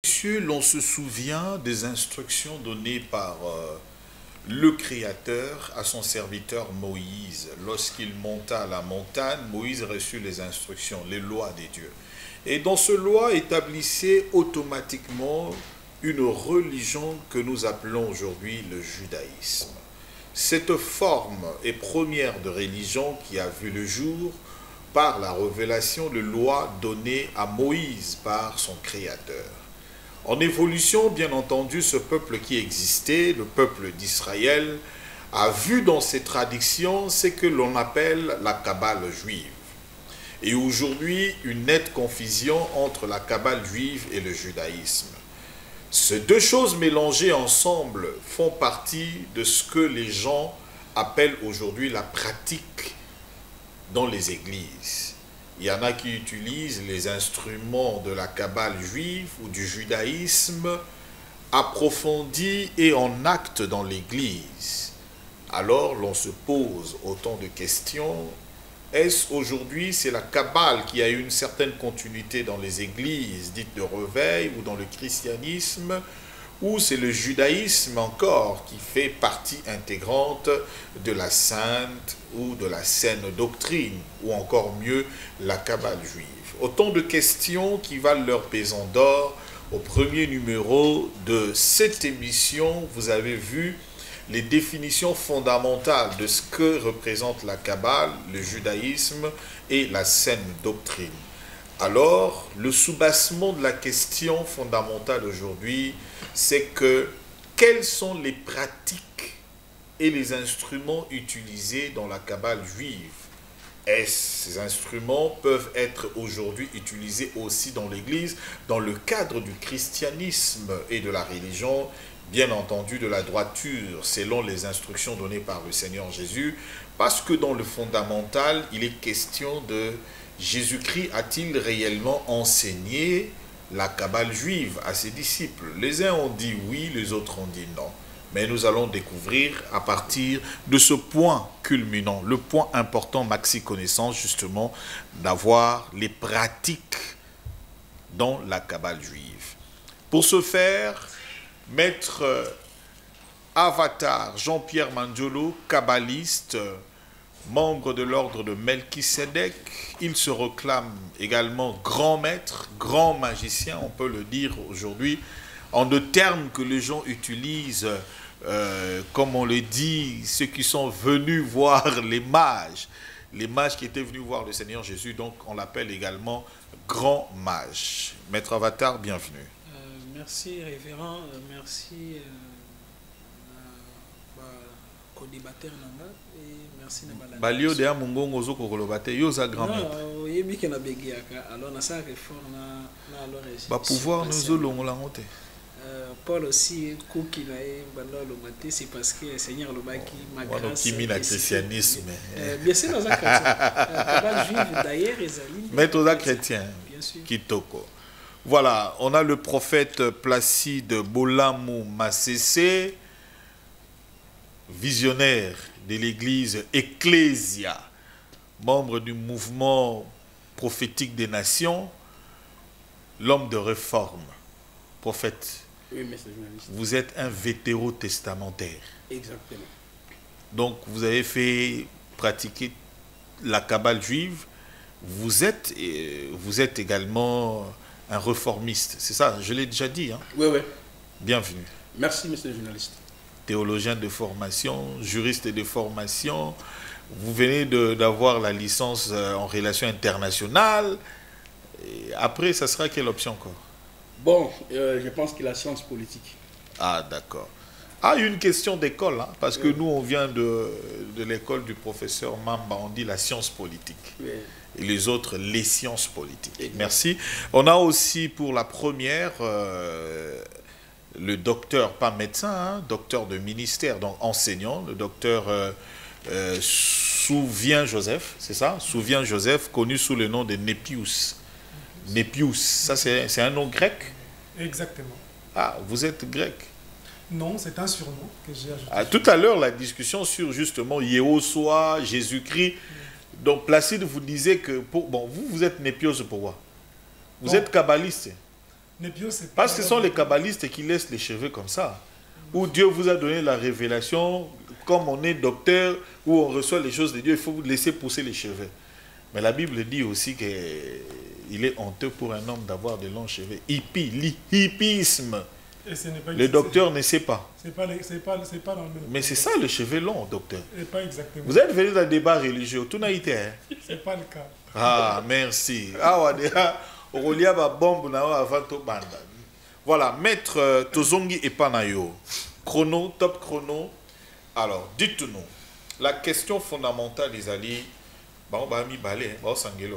Messieurs, l'on se souvient des instructions données par le Créateur à son serviteur Moïse. Lorsqu'il monta à la montagne, Moïse reçut les instructions, les lois des dieux. Et dans ce loi établissait automatiquement une religion que nous appelons aujourd'hui le judaïsme. Cette forme et première de religion qui a vu le jour par la révélation de lois données à Moïse par son Créateur. En évolution, bien entendu, ce peuple qui existait, le peuple d'Israël, a vu dans ses traditions ce que l'on appelle la Kabbale juive. Et aujourd'hui, une nette confusion entre la Kabbale juive et le judaïsme. Ces deux choses mélangées ensemble font partie de ce que les gens appellent aujourd'hui la pratique dans les églises. Il y en a qui utilisent les instruments de la Kabbale juive ou du judaïsme approfondis et en acte dans l'église. Alors l'on se pose autant de questions. Est-ce aujourd'hui, c'est la Kabbale qui a eu une certaine continuité dans les églises dites de réveil ou dans le christianisme, ou c'est le judaïsme encore qui fait partie intégrante de la sainte ou de la saine doctrine, ou encore mieux, la Kabbale juive. Autant de questions qui valent leur pesant d'or. Au premier numéro de cette émission, vous avez vu les définitions fondamentales de ce que représente la Kabbale, le judaïsme et la saine doctrine. Alors, le soubassement de la question fondamentale aujourd'hui, c'est que quelles sont les pratiques et les instruments utilisés dans la Kabbale juive? Ces instruments peuvent être aujourd'hui utilisés aussi dans l'Église, dans le cadre du christianisme et de la religion, bien entendu de la droiture, selon les instructions données par le Seigneur Jésus, parce que dans le fondamental, il est question de Jésus-Christ a-t-il réellement enseigné la Kabbale juive à ses disciples? Les uns ont dit oui, les autres ont dit non. Mais nous allons découvrir à partir de ce point culminant, le point important, maxi connaissance justement, d'avoir les pratiques dans la Kabbale juive. Pour ce faire, Maître Avatar Jean-Pierre Mandiolo, kabbaliste, membre de l'ordre de Melchisédek, il se réclame également grand maître, grand magicien, on peut le dire aujourd'hui, en de termes que les gens utilisent, comme on le dit, ceux qui sont venus voir les mages qui étaient venus voir le Seigneur Jésus, donc on l'appelle également grand mage. Maître Avatar, bienvenue. Merci révérend, merci co-débatteur Nanga et merci Nabala. Balio de Amungongo Zoko Kolobate, Yosa grand maître. Non, il y a bien qu'il y a bégiaka, alors on a ça réforme na alors ba pouvoir nous olongo la monter. Paul aussi Kouki na bandolo maté, c'est parce que le Seigneur le baki ma grâce qui mine le christianisme. Bien sûr dans un chrétien. Juif d'ailleurs Esaline. Maître aux chrétiens. Bien sûr. Kitoko. Voilà, on a le prophète Placide Bolamou Massessé, visionnaire de l'église Ecclesia, membre du mouvement prophétique des nations, l'homme de réforme, prophète. Oui, monsieur le journaliste. Vous êtes un vétérotestamentaire. Exactement. Donc, vous avez fait pratiquer la Kabbale juive. Vous êtes également un réformiste. C'est ça, je l'ai déjà dit. Hein? Oui, oui. Bienvenue. Merci, monsieur le journaliste. Théologien de formation, juriste de formation. Vous venez d'avoir la licence en relations internationales. Et après, ça sera quelle option encore? Bon, je pense que la science politique. Ah, d'accord. Ah, une question d'école, hein, parce que nous, on vient de l'école du professeur Mamba, on dit la science politique. Oui. Et les autres, les sciences politiques. Exactement. Merci. On a aussi pour la première, le docteur, pas médecin, hein, docteur de ministère, donc enseignant, le docteur Souvien Joseph, c'est ça? Souvien Joseph, connu sous le nom de Népius. Népius, ça c'est un nom grec? Exactement. Ah, vous êtes grec? Non, c'est un surnom que j'ai ajouté. Ah, tout à l'heure, la discussion sur justement Yehoshua, Jésus-Christ. Donc Placide vous disait que, vous êtes Népios pourquoi? Vous êtes kabbaliste? Nebio, c'est Parce que ce sont les kabbalistes qui laissent les cheveux comme ça. Où Dieu vous a donné la révélation, comme on est docteur, où on reçoit les choses de Dieu, il faut vous laisser pousser les cheveux. Mais la Bible dit aussi qu'il est honteux pour un homme d'avoir de longs cheveux. Hippisme. Et ce n'est pas Le docteur ne sait pas. C'est pas dans le même. Mais c'est ça le cheveu long, docteur. Et pas exactement. Vous êtes venu dans un débat religieux, tout n'a été. C'est pas le cas. Ah, merci. Ah, ouais, déjà, Aurelia va bombe avant tout banda. Voilà, maître Tozongi et Panayo. Chrono, top chrono. Alors, dites-nous, la question fondamentale, les alliés, on va mi balai, on va s'engueuler.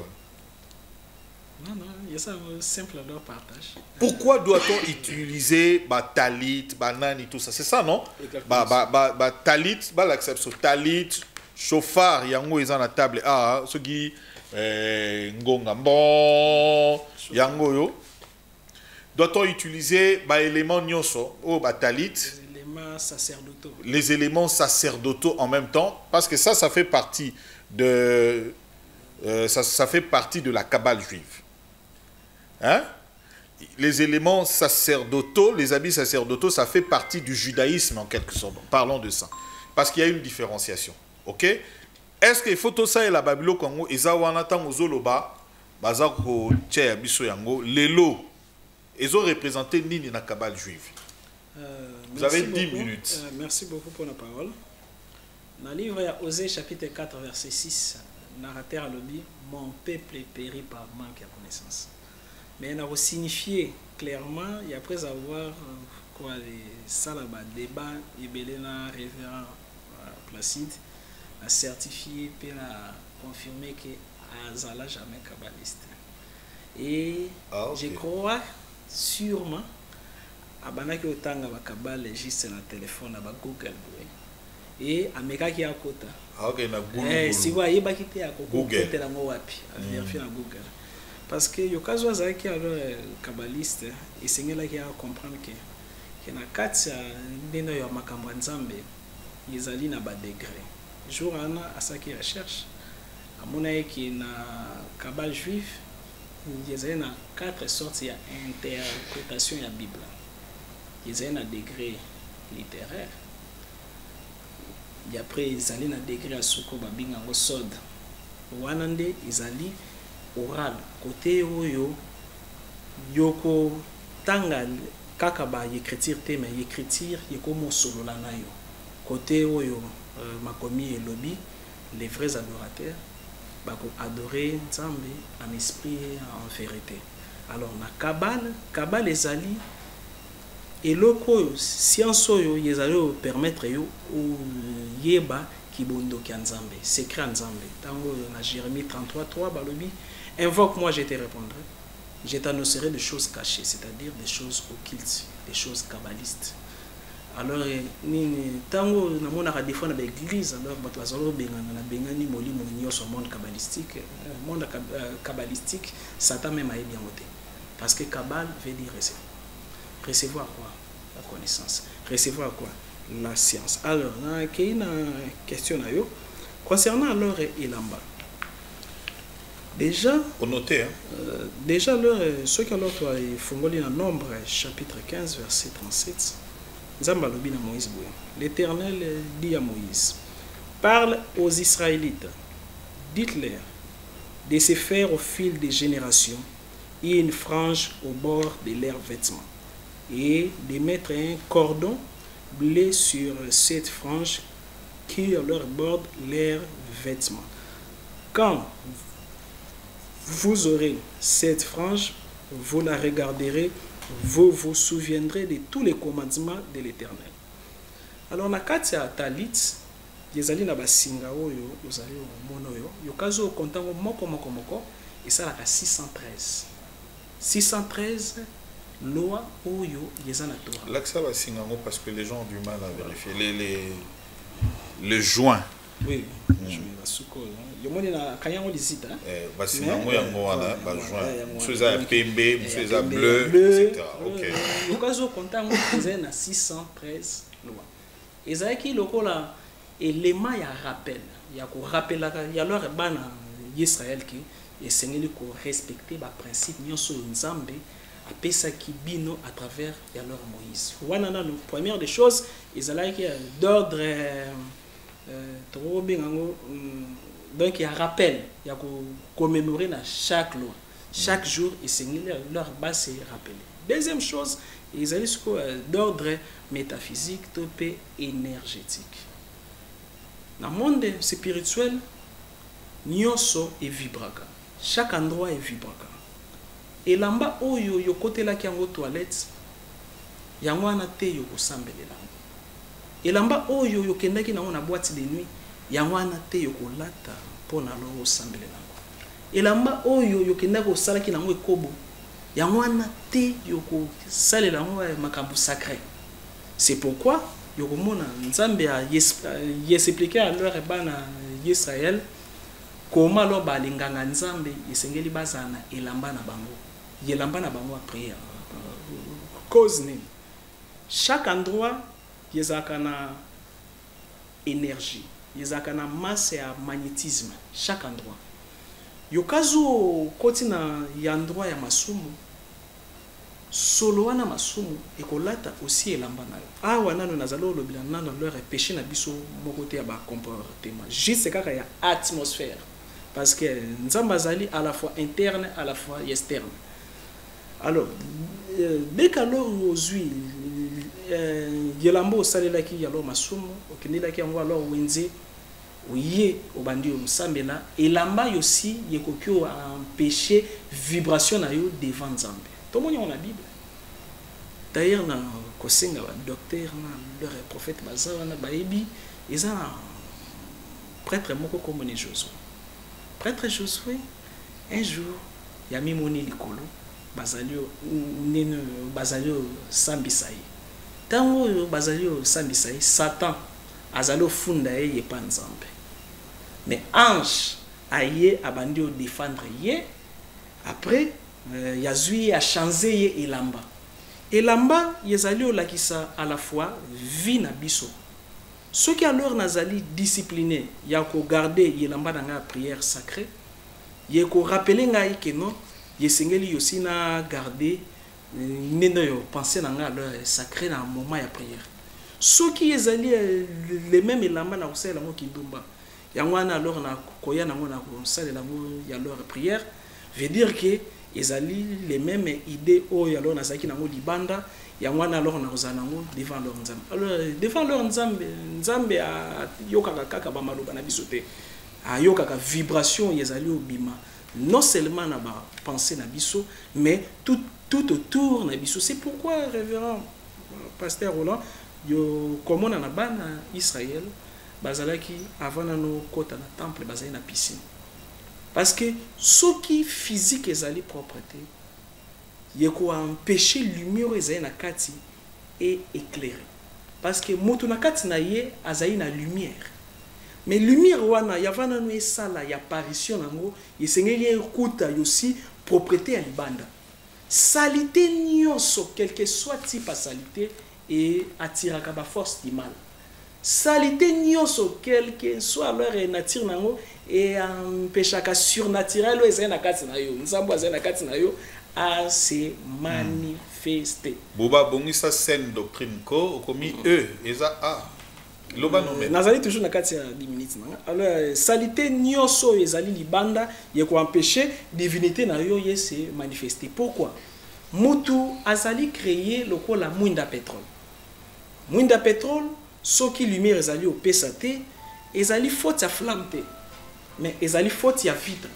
Non, non, il y a ça simple leur partage. Pourquoi doit-on utiliser talit, banane et tout ça? C'est ça, non? Talit, l'acception. Talit, chauffard, yango ils ont la table. Ah, ce qui ngonga bon, yango yo. Doit-on utiliser éléments nyoso ou talit? Les éléments sacerdotaux. Les éléments sacerdotaux en même temps, parce que ça fait partie de ça fait partie de la Kabbale juive. Hein? Les éléments sacerdotaux, les habits sacerdotaux, ça fait partie du judaïsme en quelque sorte. Parlons de ça. Parce qu'il y a une différenciation. Ok? Est-ce qu'il faut tout ça et la Babylone Congo, Ezawanatan Ozoloba, Bazako Tché Abiso Yango, Lelo, ils ont représenté Nini na Kabbale juive. Vous avez 10 minutes. Merci beaucoup pour la parole. Dans le livre, il y a Osée chapitre 4, verset 6. Narrateur à l'objet, mon peuple périt par manque de connaissance. Mais on a signifié clairement, et après avoir ça là-bas, débat, et Belena, révérend Placide, a certifié et a confirmé que Azala jamais kabbaliste. Et je crois sûrement, abanaki otanga ba kabale juste na téléphone na ba Google et ameka ki akota. Ok na Google. Si vous ayeba ki te akoko côté la ngo wapi, a vérifier na Google. Parce que yokazo azaki alors kabbaliste et sengela ki a comprendre que na kati ya ndeno ya makambo nzambe yezali na ba degré. Jour ana asaki recherche amona ki na Kabbale juif yezali na 4 sortes ya interprétation ya Bible. Yezali na degré littéraire. Et après ils allaient na degré à suko babinga ngo sod. Wanande ils allaient oral côté oyo yoko tanga kaka ba écriture te mais écriture yeko mo solo la nayo. Côté oyo makomi et lobby les vrais adorateurs bako adorer Nzambe en esprit et en vérité. Alors na Kabbale ezali eloko science oyo yezali permettre yo ou yeba kibondo ki Nzambe secret Nzambe tango na Jérémie 33:3 balobi invoque-moi je te répondrai, je t'annoncerai des choses cachées, c'est-à-dire des choses occultes, des choses kabbalistes. Alors ni tango na mona ka défendre l'église alors bato bazalo bengana na bengani molimo nyoso monde kabbalistique Satan même a bien noté parce que Kabbale veut dire recevoir quoi? La connaissance. Recevoir quoi? La science. Alors, il y a une question concernant alors Elamba. Déjà, on noter, déjà ceux qui ont fongoli dans Nombre chapitre 15 verset 37. L'Éternel dit à Moïse, parle aux Israélites, dites-leur de se faire au fil des générations et une frange au bord de leurs vêtements et de mettre un cordon bleu sur cette frange qui leur borde leurs vêtements. Quand vous aurez cette frange, vous la regarderez, vous vous souviendrez de tous les commandements de l'Éternel. Alors, na kati ya talit, yezali na basinga oyo, yozali mono yo, yokazo kontango moko, et ça la 613. 613 loi oyo yezana Torah. Là que ça va singango parce que les gens ont du mal à vérifier les joints. Oui, je vais basuko. Yomoni na kanyango lisita. Basingango yango wana ba joint. Monsieur pembe, monsieur bleu, etc. OK. Yokazo kontango yezana 613 loi. Ezaki lokola élément ya rappel. Ya ko rappelaka ya leur bana Israël qui esengeli ko respecter ba principe nyonso nzambe apesaki bino à travers ya leur Moïse. Wana na première des choses, ils allaient d'ordre donc il y a un rappel, il y a commémorer dans chaque loi. Chaque jour, ils leur base se rappeler. Deuxième chose, ils allaient d'ordre métaphysique et énergétique. Dans le monde spirituel, nyonso est vibraka. Chaque endroit est vibraka. Et là-bas, oyo yo côté là qui en toilette, yango ana te yo kosambelela. Et là-bas, oyo yo kendaki na ona boîte de nuit, yango ana te yo kolata pona lo sambelela. Et là-bas, oyo yo kendaki osalaki nango ekobo, yango ana te yo ko salela ngo makambo sacré. C'est pourquoi yo komona Nzambe a expliqué à leur bana Israël comment lo balinganga Nzambe esengeli bazana elamba na bango. Yelamba na bango a prière. Cause name. Chaque endroit, yezaka na énergie, yezaka na masse ya magnétisme. Chaque endroit. Yokazu koti na endroit ya masumu, solo wana masumu ekolata aussi elamba na yo. Awa nano nazalo lobila nano leur péché na biso moko te ya ba comportement. Juste kaka ya atmosphère. Parce que Nzamba zali à la fois interne, à la fois externe. Alors, dès qu'alors aujourd'hui, Yelambo salelaki yalo masumu, okinelaki yango alors wenze, oye obandi omsambela, elamba aussi yekokyo empêcher vibration na yo devant Nzambe. Tout le monde a la Bible. D'ailleurs, na kosenga ba docteur na leur prophète bazawa na baebi, ils ont prêtre moko comme ne Josué. Prêtre Josué, un jour, il y a mis mon likolo, bazalio sambisai. Tango bazalio sambisai, Satan azalo funda ye pa Nzambe. Mais ange aye abandi o défendre ye. Après, Yazui a changé ye elamba. Elamba yezali o lakisa à la fois vie na biso. Ceux qui alors nazali disciplinés, ya ko garder yelamba na nga prière sacrée, ye ko rappeler ngai que non, ye sengeli aussi na garder neno yo penser na nga alors sacré na moment ya prière. Ceux qui yezali les mêmes elamba na kosala ngo kindumba, yango na alors na koya na ngo na kosala ngo ya leur prière, veut dire que yezali les mêmes idées o ya alors na zaki na ngo libanda. Yangwana alors na ozanango devant leur Nzambe. Alors devant leur Nzambe, Nzambe a yokaka kaka ba maloba na bisote. A yokaka vibration yezali obima. Non seulement na ba pensée na biso, mais tout autour na biso. C'est pourquoi révérend pasteur Roland yo comment na bana Israël bazalaki avant na no kota na temple bazali na piscine. Parce que ce qui physique ezali propreté il faut empêcher lumière ezali na kati et éclairer parce que moto na kati na ye azali na lumière mais lumière wana yavana no esala ya apparition nango yesengeli ekuta aussi propreté ya libanda salité nyonso quel que soit type de salité et attiraka ba force du mal salité nyonso quel que soit leur nature nango et empêchaka surnaturel ezali na kati na yo nzambo azali na kati na yo à se manifester. Boba bongisa scène doctrine ko komi eza a loba no men nazali toujours na kati ya 10 minutes alors salité nyonso ezali libanda ye ko empêcher divinité na yo ye se manifester. Pourquoi mutu azali créer lokola mwinda pétrole soki lumière ezali opesa te ezali faute ya flamme te mais ezali faute ya vitre.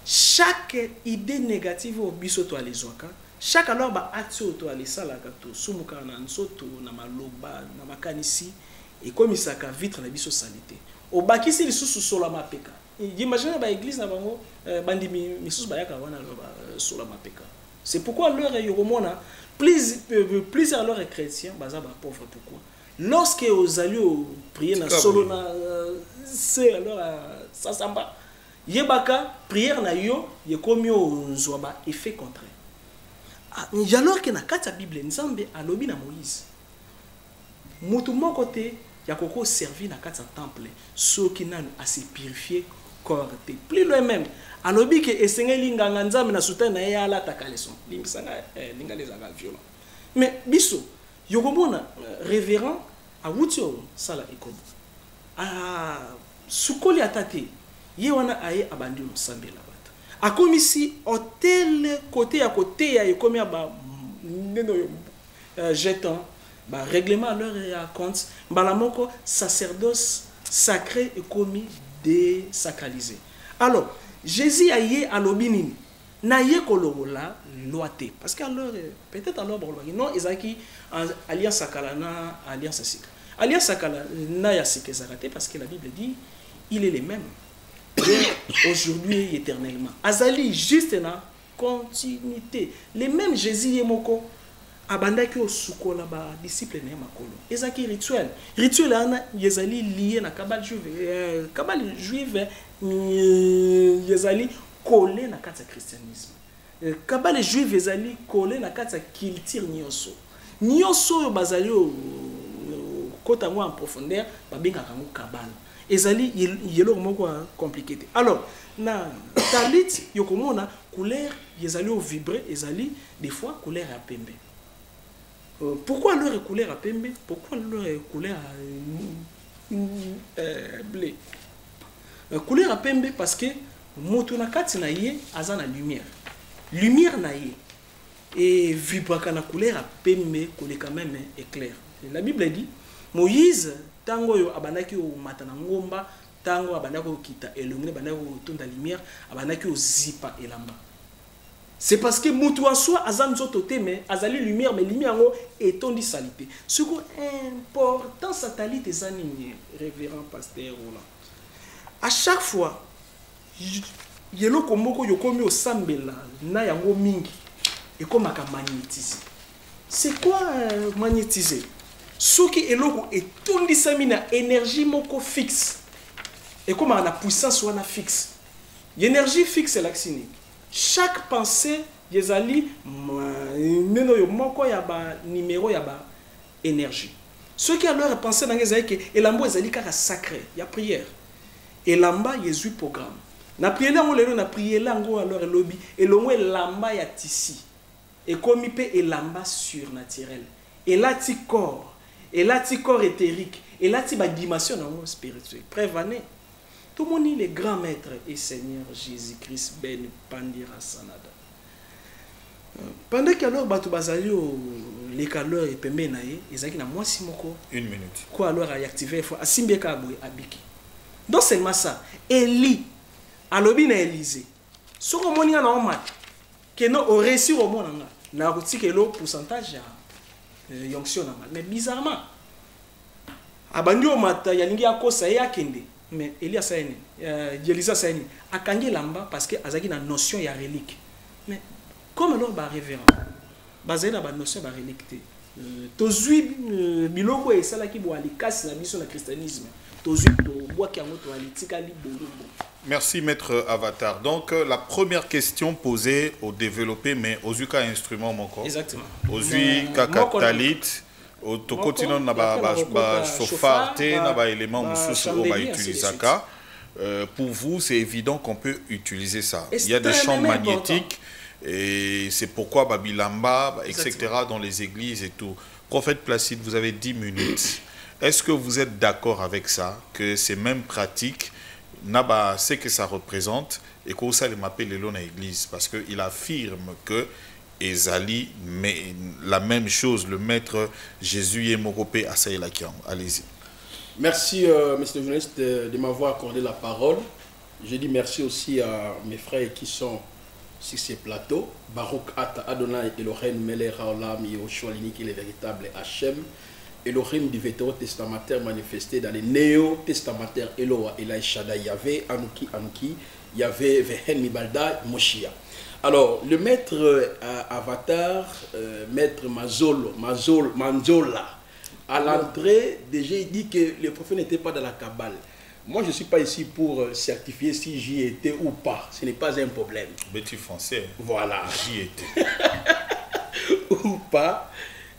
Chaque idée négative au biso to alizwaka chaque alors ba action to alisalaka to sumuka na nsoto na maloba na makanisi et comme isaka vitre na biso salité au bakisi lisusu sola mapeka imagine ba église na bango bandi misusu bayaka wana ba sola mapeka. C'est pourquoi leur yoromona plusieurs alors chrétiens baza ba pauvre. Pourquoi lorsque aux allez prier na solo na c'est alors ça samba yebaka prière na yo yekomi ozwa ba effet contraire. Alors que na kati ya Bible Nzambe alobi na Moïse mutu moko te ya koko servi na kati ya temple soki nanu a se purifier corps. Plus loin même. Alobi que esengeli nganga nzambe na soutane na ye ala takaleson. Limbisanga linga les aga violent. Mais biso yokomona révérend a wutio sala ikobo. Ah sukoli atate ye wana aye abandi musambela bata. Akomisi hôtel côté à côté ya ekomi ba neno jeton ba règlement à leur et à compte balamoko sacerdoce sacré et commis désacralisé. Alors Jésus a yé à l'obinini na yé kolorola loité parce qu'alors peut-être alors bon non ezaki alliance sakalana alliance sika alliance sakala na ya sika zakate parce que la Bible dit il est le même aujourd'hui et éternellement azali juste na continuité les mêmes Jésus yemoko abandaki osukola ba disciple na makolo ezaki rituel ana yezali lié na kabal juive yezali collé na kati ya christianisme kabal juive ezali collé na kati ya culture nyonso oyo bazali kota ngo en profondeur babengaka ngo kabal ezali yelo moko compliqué. Alors na talit yokomona couleur yezali au vibrer ezali des fois couleur à pembe. Pourquoi leur couleur à pembe? Pourquoi leur couleur à blé? Couleur à pembe parce que motuna kati na ye azana lumière. Lumière na ye et vibraka na couleur à pembe kole quand même éclair. La Bible dit Moïse tango yo abanaki o matana ngomba tango abanaki o kita elongné abanaki o tonda lumière abanaki o zipa elamba. C'est parce que mutu en soi azam zotote mais azali lumière mais lumière ngo etondi salité. Ce qui est important satellite ezani révérend pasteur Roland. À chaque fois yelo komoko yokomi o sambela na yango mingi et comme aka magnétiser. C'est quoi magnétiser? Ce qui est loco etondi samina énergie moko fixe. Et comme la puissance wana fixe. L'énergie fixe est l'axine. Chaque pensée yezali neno yo moko ya ba numéro ya ba énergie. Ceux qui alors pensé dans ezali que elambo ezali kaka sacré, ya prière. Elamba yezu programme. Na prière là on lelo na prière là ngo alors lobby elongo elamba ya tisi. Et comme pe elamba surnaturel. Et là ti corps, et là ti corps éthérique, et là ti ba dimension dans spirituel. Prévané. Tout le monde, les grands maîtres et Seigneur Jésus-Christ, Ben Pandira Sanada. Pendant que alors Batu Bazali, les caleurs et Pembe Naye, ils ont dit moi simoko. 1 minute. Quoi alors à y activer, il faut à Simbeka Abiki. Donc c'est ça. Eli, à l'obina Élysée. Sur le monde, il y a un homme qui n'a au réussi au monde. Il y a un pourcentage de yonction. Mais bizarrement, à Bandio Mata, il y a un kosa et à Kende. Mais Elia Saini, Yelisa Saini, a kangi lamba parce que azaki na notion ya relique. Mais comme alors ba révérend, basé na ba notion ba relique. Tozui biloko e sala ki bo ali kasi na biso na christianisme. Tozui to bois ki ango to ali tikali bolombo. Merci maître Avatar. Donc la première question posée au développé mais aux UK instruments moko. Exactement. Aux UK talit to continue na ba chauffard te na ba élément mususu o ba utilisaka. Pour vous c'est évident qu'on peut utiliser ça. Il y a des champs magnétiques et c'est pourquoi Babilamba etc. dans les églises et tout. Prophète Placide, vous avez 10 minutes. Est-ce que vous êtes d'accord avec ça, que ces mêmes pratiques naba ce que ça représente et que ça les m'appelle les à l'église parce qu'il affirme que Ezali, mais la même chose, le maître Jésus et Moropé à Saïlakian. Allez-y. Merci, monsieur le journaliste, de m'avoir accordé la parole. Je dis merci aussi à mes frères qui sont sur ces plateaux. Baruch Ata Adonai Elohim Melech Haolam Yehoshua Lini qui est le véritable Hachem. Elohim du Vétérotestamentaire manifesté dans les néo-testamentaires Eloah, Elai Shaddai, Yahvé, Anouki, Yahvé, Vehen Mibalda, Moshia. Alors, le maître Avatar, maître Manzola, à l'entrée, déjà il dit que le prophète n'était pas dans la Kabbale. Moi, je ne suis pas ici pour certifier si j'y étais ou pas. Ce n'est pas un problème. Mais tu français. Voilà. J'y étais. Ou pas.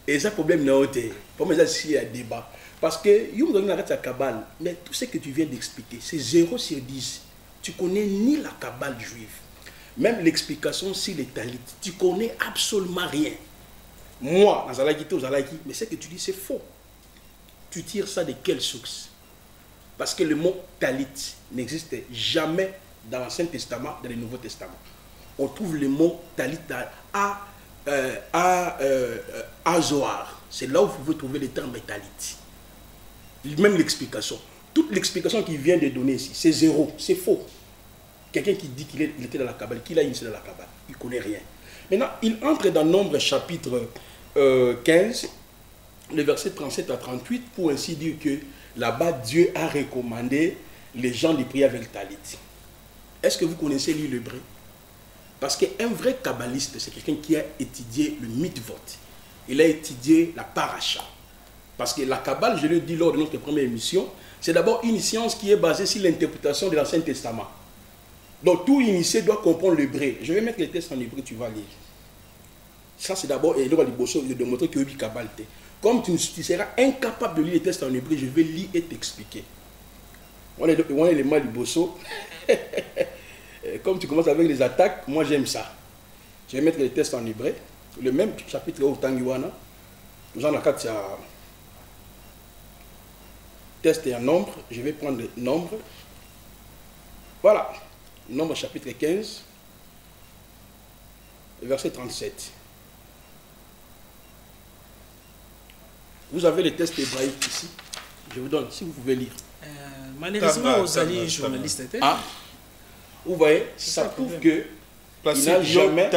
Et ça, problème n'a pas été. Pour moi, il y a un débat. Parce que, il y a la Kabbale, mais tout ce que tu viens d'expliquer, c'est 0 sur 10. tu connais ni la Kabbale juive, même l'explication sur les talits, tu connais absolument rien. Moi, mais ce que tu dis, c'est faux. Tu tires ça de quelle source? Parce que le mot talit n'existe jamais dans l'Ancien Testament, dans le Nouveau Testament. On trouve le mot talit à Zohar. C'est là où vous pouvez trouver le terme talit. Même l'explication. Toute l'explication qu'il vient de donner ici, c'est zéro, c'est faux. Quelqu'un qui dit qu'il était dans la Kabbale, qu'il a initié dans la Kabbale, il ne connaît rien. Maintenant, il entre dans Nombre chapitre 15, le verset 37 à 38, pour ainsi dire que là-bas, Dieu a recommandé les gens de prier avec le talit. Est-ce que vous connaissez lire l'hébreu? Parce qu'un vrai kabbaliste, c'est quelqu'un qui a étudié le mitvot. Il a étudié la paracha. Parce que la Kabbale, je l'ai dit lors de notre première émission, c'est d'abord une science qui est basée sur l'interprétation de l'Ancien Testament. Donc tout initié doit comprendre l'hébreu. Je vais mettre les textes en hébreu, tu vas lire. Ça c'est d'abord, et de montrer que oui, Kabbale. Comme tu seras incapable de lire les textes en hébreu, je vais lire et t'expliquer. On est les mal du bosso. Comme tu commences avec les attaques, moi j'aime ça. Je vais mettre les textes en hébreu. Le même chapitre au Tangiwana. Jean Lacat, il y a test et un nombre. Je vais prendre le nombre. Voilà. Nombre chapitre 15. Verset 37. Vous avez les tests hébraïques ici. Je vous donne, si vous pouvez lire. Malheureusement, vous allez journaliste. Ah, vous voyez, ça prouve que il n'a jamais...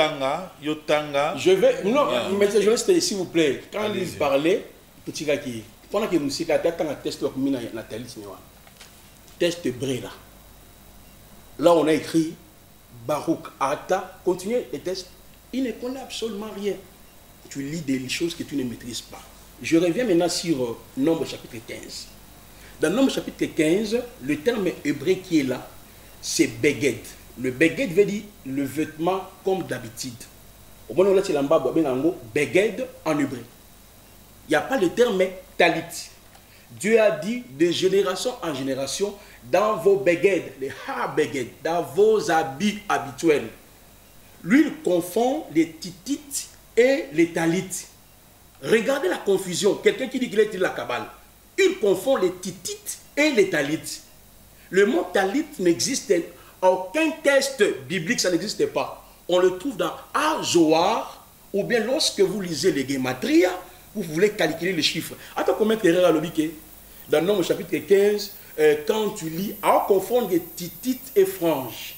Yotanga. Je vais... Non, mais je reste, s'il vous plaît. Quand il parlait, petit gars qui... Pendant que vous avez un test test hébreu là. Là, on a écrit Baruch Ata. Continuez les tests. Il ne connaît absolument rien. Tu lis des choses que tu ne maîtrises pas. Je reviens maintenant sur Nombre chapitre 15. Dans Nombre chapitre 15, le terme hébreu qui est là, c'est beged. Le beged veut dire le vêtement comme d'habitude. Au moment où là, c'est l'amba, beged en hébreu. Il n'y a pas le terme talit. Dieu a dit de génération en génération, dans vos beged, les ha-beged, dans vos habits habituels. Lui, il confond les titites et les talites. Regardez la confusion. Quelqu'un qui dit qu'il est de la Kabbale, il confond les titites et les talites. Le mot talit n'existe aucun texte biblique, ça n'existe pas. On le trouve dans Zohar, ou bien lorsque vous lisez les Gematria, vous voulez calculer les chiffres. Attends, combien d'erreurs à l'obiquet? Dans Nombre chapitre 15, quand tu lis, on confond les titites et franges.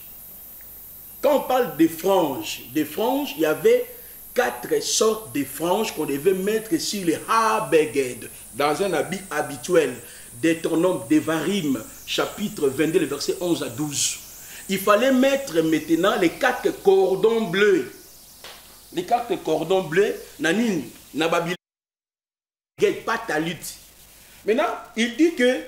Quand on parle des franges, il y avait 4 sortes de franges qu'on devait mettre sur les ha-beged, dans un habit habituel. Deutéronome, Devarim, chapitre 22, le verset 11 à 12. Il fallait mettre maintenant les 4 cordons bleus. Les 4 cordons bleus, nanine, nababil, pas talit. Maintenant, il dit que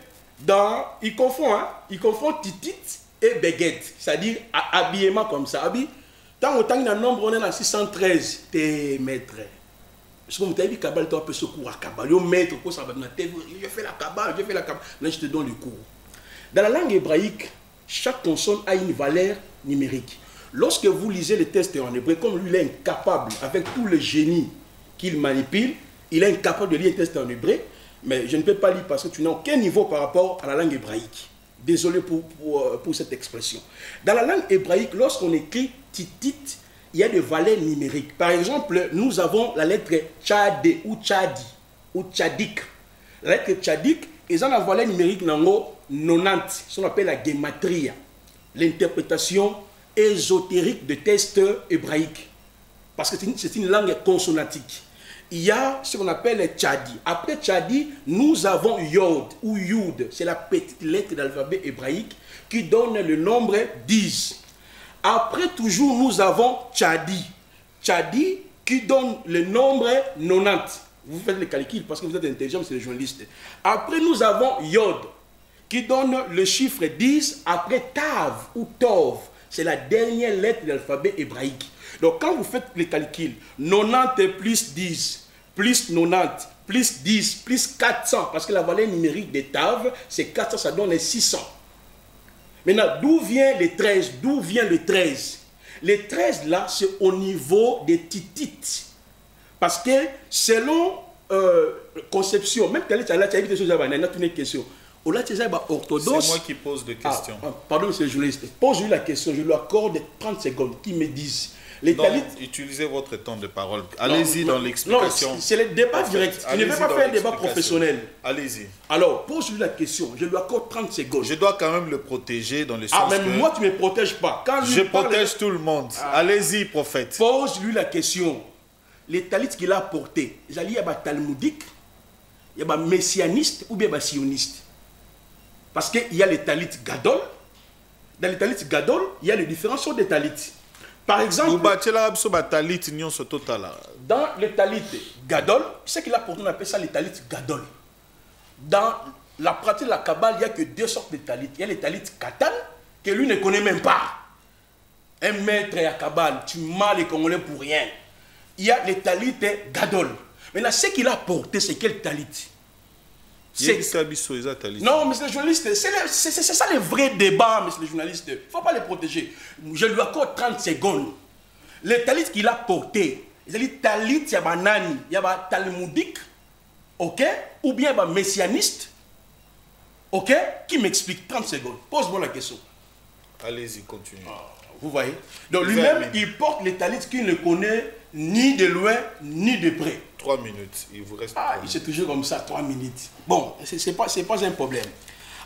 il confond titit et beged, c'est-à-dire habillement comme ça. Tant autant il y a un nombre, on est dans 613. T'es maître. Parce que vous avez dit Kabbale, tu as un peu ce cours à Kabbale. Yo maître, je fais la Kabbale, Là, je te donne le cours. Dans la langue hébraïque, chaque consonne a une valeur numérique. Lorsque vous lisez les textes en hébreu, comme lui, il est incapable, avec tout le génie qu'il manipule, il est incapable de lire les textes en hébreu, mais je ne peux pas lire parce que tu n'as aucun niveau par rapport à la langue hébraïque. Désolé pour cette expression. Dans la langue hébraïque, lorsqu'on écrit titit, il y a des valeurs numériques. Par exemple, nous avons la lettre tchadé ou tchadi ou tchadik. La lettre tchadik, ils ont la valeur numérique 90, ce qu'on appelle la gematria, l'interprétation ésotérique de textes hébraïques. Parce que c'est une langue consonantique. Il y a ce qu'on appelle le tchadi. Après tchadi, nous avons yod ou yud. C'est la petite lettre de l'alphabet hébraïque qui donne le nombre 10. Après, toujours, nous avons tchadi. Tchadi qui donne le nombre 90. Vous faites le calcul parce que vous êtes intelligent, c'est les journalistes. Après, nous avons yod qui donne le chiffre 10. Après, tav ou tov. C'est la dernière lettre de l'alphabet hébraïque. Donc, quand vous faites le calcul, 90 plus 10, plus 90, plus 10, plus 400, parce que la valeur numérique des tav, c'est 400, ça donne 600. Maintenant, d'où vient les 13? D'où vient le 13? Les 13 là, c'est au niveau des titites. Parce que selon conception, même quand tu as dit des choses, tu as une question. C'est moi qui pose des questions. Pardon, monsieur le journaliste. Pose-lui la question, je lui accorde 30 secondes. Qui me disent. Les donc, utilisez votre temps de parole. Allez-y dans l'explication. Non, c'est le débat direct. Je ne vais pas faire un débat professionnel. Allez-y. Alors, pose-lui la question. Je lui accorde 30 secondes. Je dois quand même le protéger dans le sens même moi, tu ne me protèges pas. Quand je protège tout le monde. Allez-y, prophète. Pose-lui la question. Les talits qu'il a portés, il y a talmudique, il y a messianiste ou bien sioniste. Parce qu'il y a les talits gadol. Dans les talits gadol, il y a les différentes sortes de talits. Par exemple, dans les talits gadol, ce qu'il a porté, on appelle ça les talits gadol. Dans la pratique de la Kabbale, il n'y a que deux sortes de talits. Il y a les talits katan, que lui ne connaît même pas. Un maître à Kabbale, tu m'as les Congolais pour rien. Il y a les talits gadol. Maintenant, ce qu'il a porté, c'est quel talit? Non, monsieur le journaliste, c'est ça le vrai débat, monsieur le journaliste. Il ne faut pas les protéger. Je lui accorde 30 secondes. Les talits qu'il a portés, les talits, il y a banani, il y a talmudique, ok, ou bien messianiste, ok, qui m'explique 30 secondes. Pose-moi la question. Allez-y, continuez. Vous voyez? Donc lui-même, il porte les talits qu'il ne connaît ni de loin, ni de près. 3 minutes, il vous reste. C'est toujours comme ça, 3 minutes. Bon, c'est pas un problème.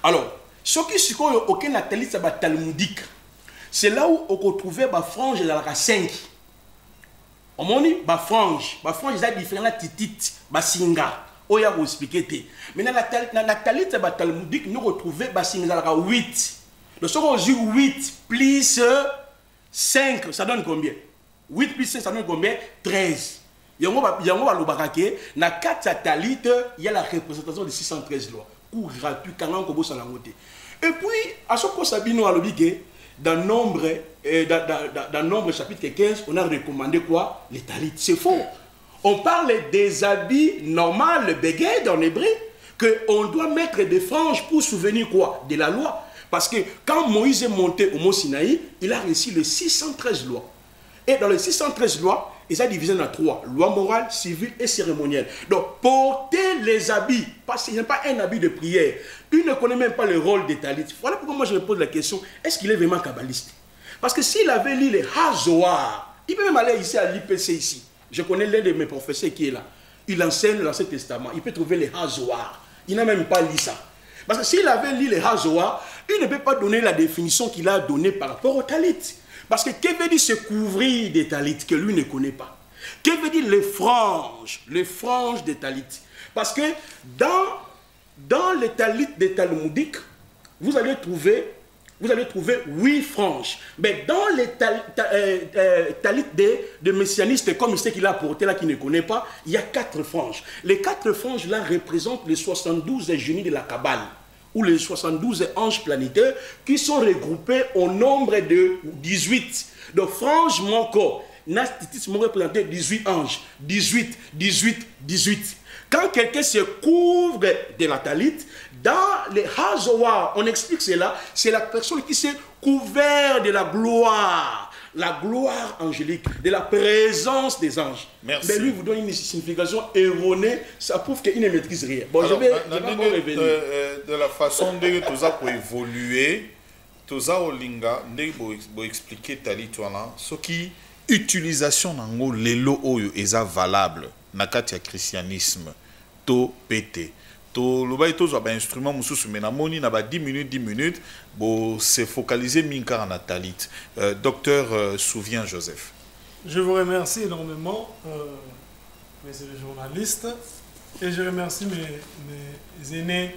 Alors, ce qui se trouve aucun talit, c'est talmudique. C'est là où on retrouve la frange de la 5. On m'a dit, la frange, il y a différents titites, la singa. On va vous expliquer. Maintenant, la talit, c'est talmudique, nous retrouvons la singa la 8. Donc, si on dit 8 plus 5, ça donne combien? 8 plus 5, ça donne combien? 13. Yango balobakake na kati ya talit, il y a la représentation de 613 lois. Cours gratuit quand on bosse à la montée. Et puis à ce qu'on s'abîme à l'obligé dans nombre chapitre 15, on a recommandé quoi? Les talits. C'est faux. On parle des habits normaux, le beged en hébreu, que on doit mettre des franges pour souvenir quoi? De la loi. Parce que quand Moïse est monté au mont Sinaï, il a reçu les 613 lois. Et dans les 613 lois, ils ont divisé en 3. Loi morale, civile et cérémonielle. Donc, porter les habits, parce qu'il n'y a pas un habit de prière. Il ne connaît même pas le rôle des talits. Voilà pourquoi moi je me pose la question, est-ce qu'il est vraiment kabbaliste? Parce que s'il avait lu les Hazoar, il peut même aller ici à l'IPC ici. Je connais l'un de mes professeurs qui est là. Il enseigne l'Ancien Testament. Il peut trouver les Hazoar. Il n'a même pas lu ça. Parce que s'il avait lu les Hazoar, il ne peut pas donner la définition qu'il a donnée par rapport aux talits. Parce que que veut dire se couvrir des talits que lui ne connaît pas? Que veut dire les franges des talits? Parce que dans les talits des talmudiques, vous allez trouver 8 franges. Mais dans les talits de messianistes, comme ce qu'il a apporté là, qui ne connaît pas, il y a 4 franges. Les 4 franges là représentent les 72 génies de la Kabbale, ou les 72 anges planétaires qui sont regroupés au nombre de 18. Donc, frange mon corps, Nastitis m'ont représenté 18 anges. 18. Quand quelqu'un se couvre de la talit, dans les Hazoar, on explique cela, c'est la personne qui s'est couverte de la gloire angélique, de la présence des anges. Merci. Mais lui vous donne une signification erronée, ça prouve qu'il ne maîtrise rien. Bon, alors, je vais revenir. De la façon dont tout ça peut évoluer, tout ça olinga, pour expliquer tali toana, ce qui utilisation nango lelo oyo eza valable nakati ya christianisme to pété. To loba to zo ba instrument mususu mena moni na ba 10 minutes bo se focaliser minka na talit. Docteur Souvien Joseph. Je vous remercie énormément, monsieur le journaliste, et je remercie mes aînés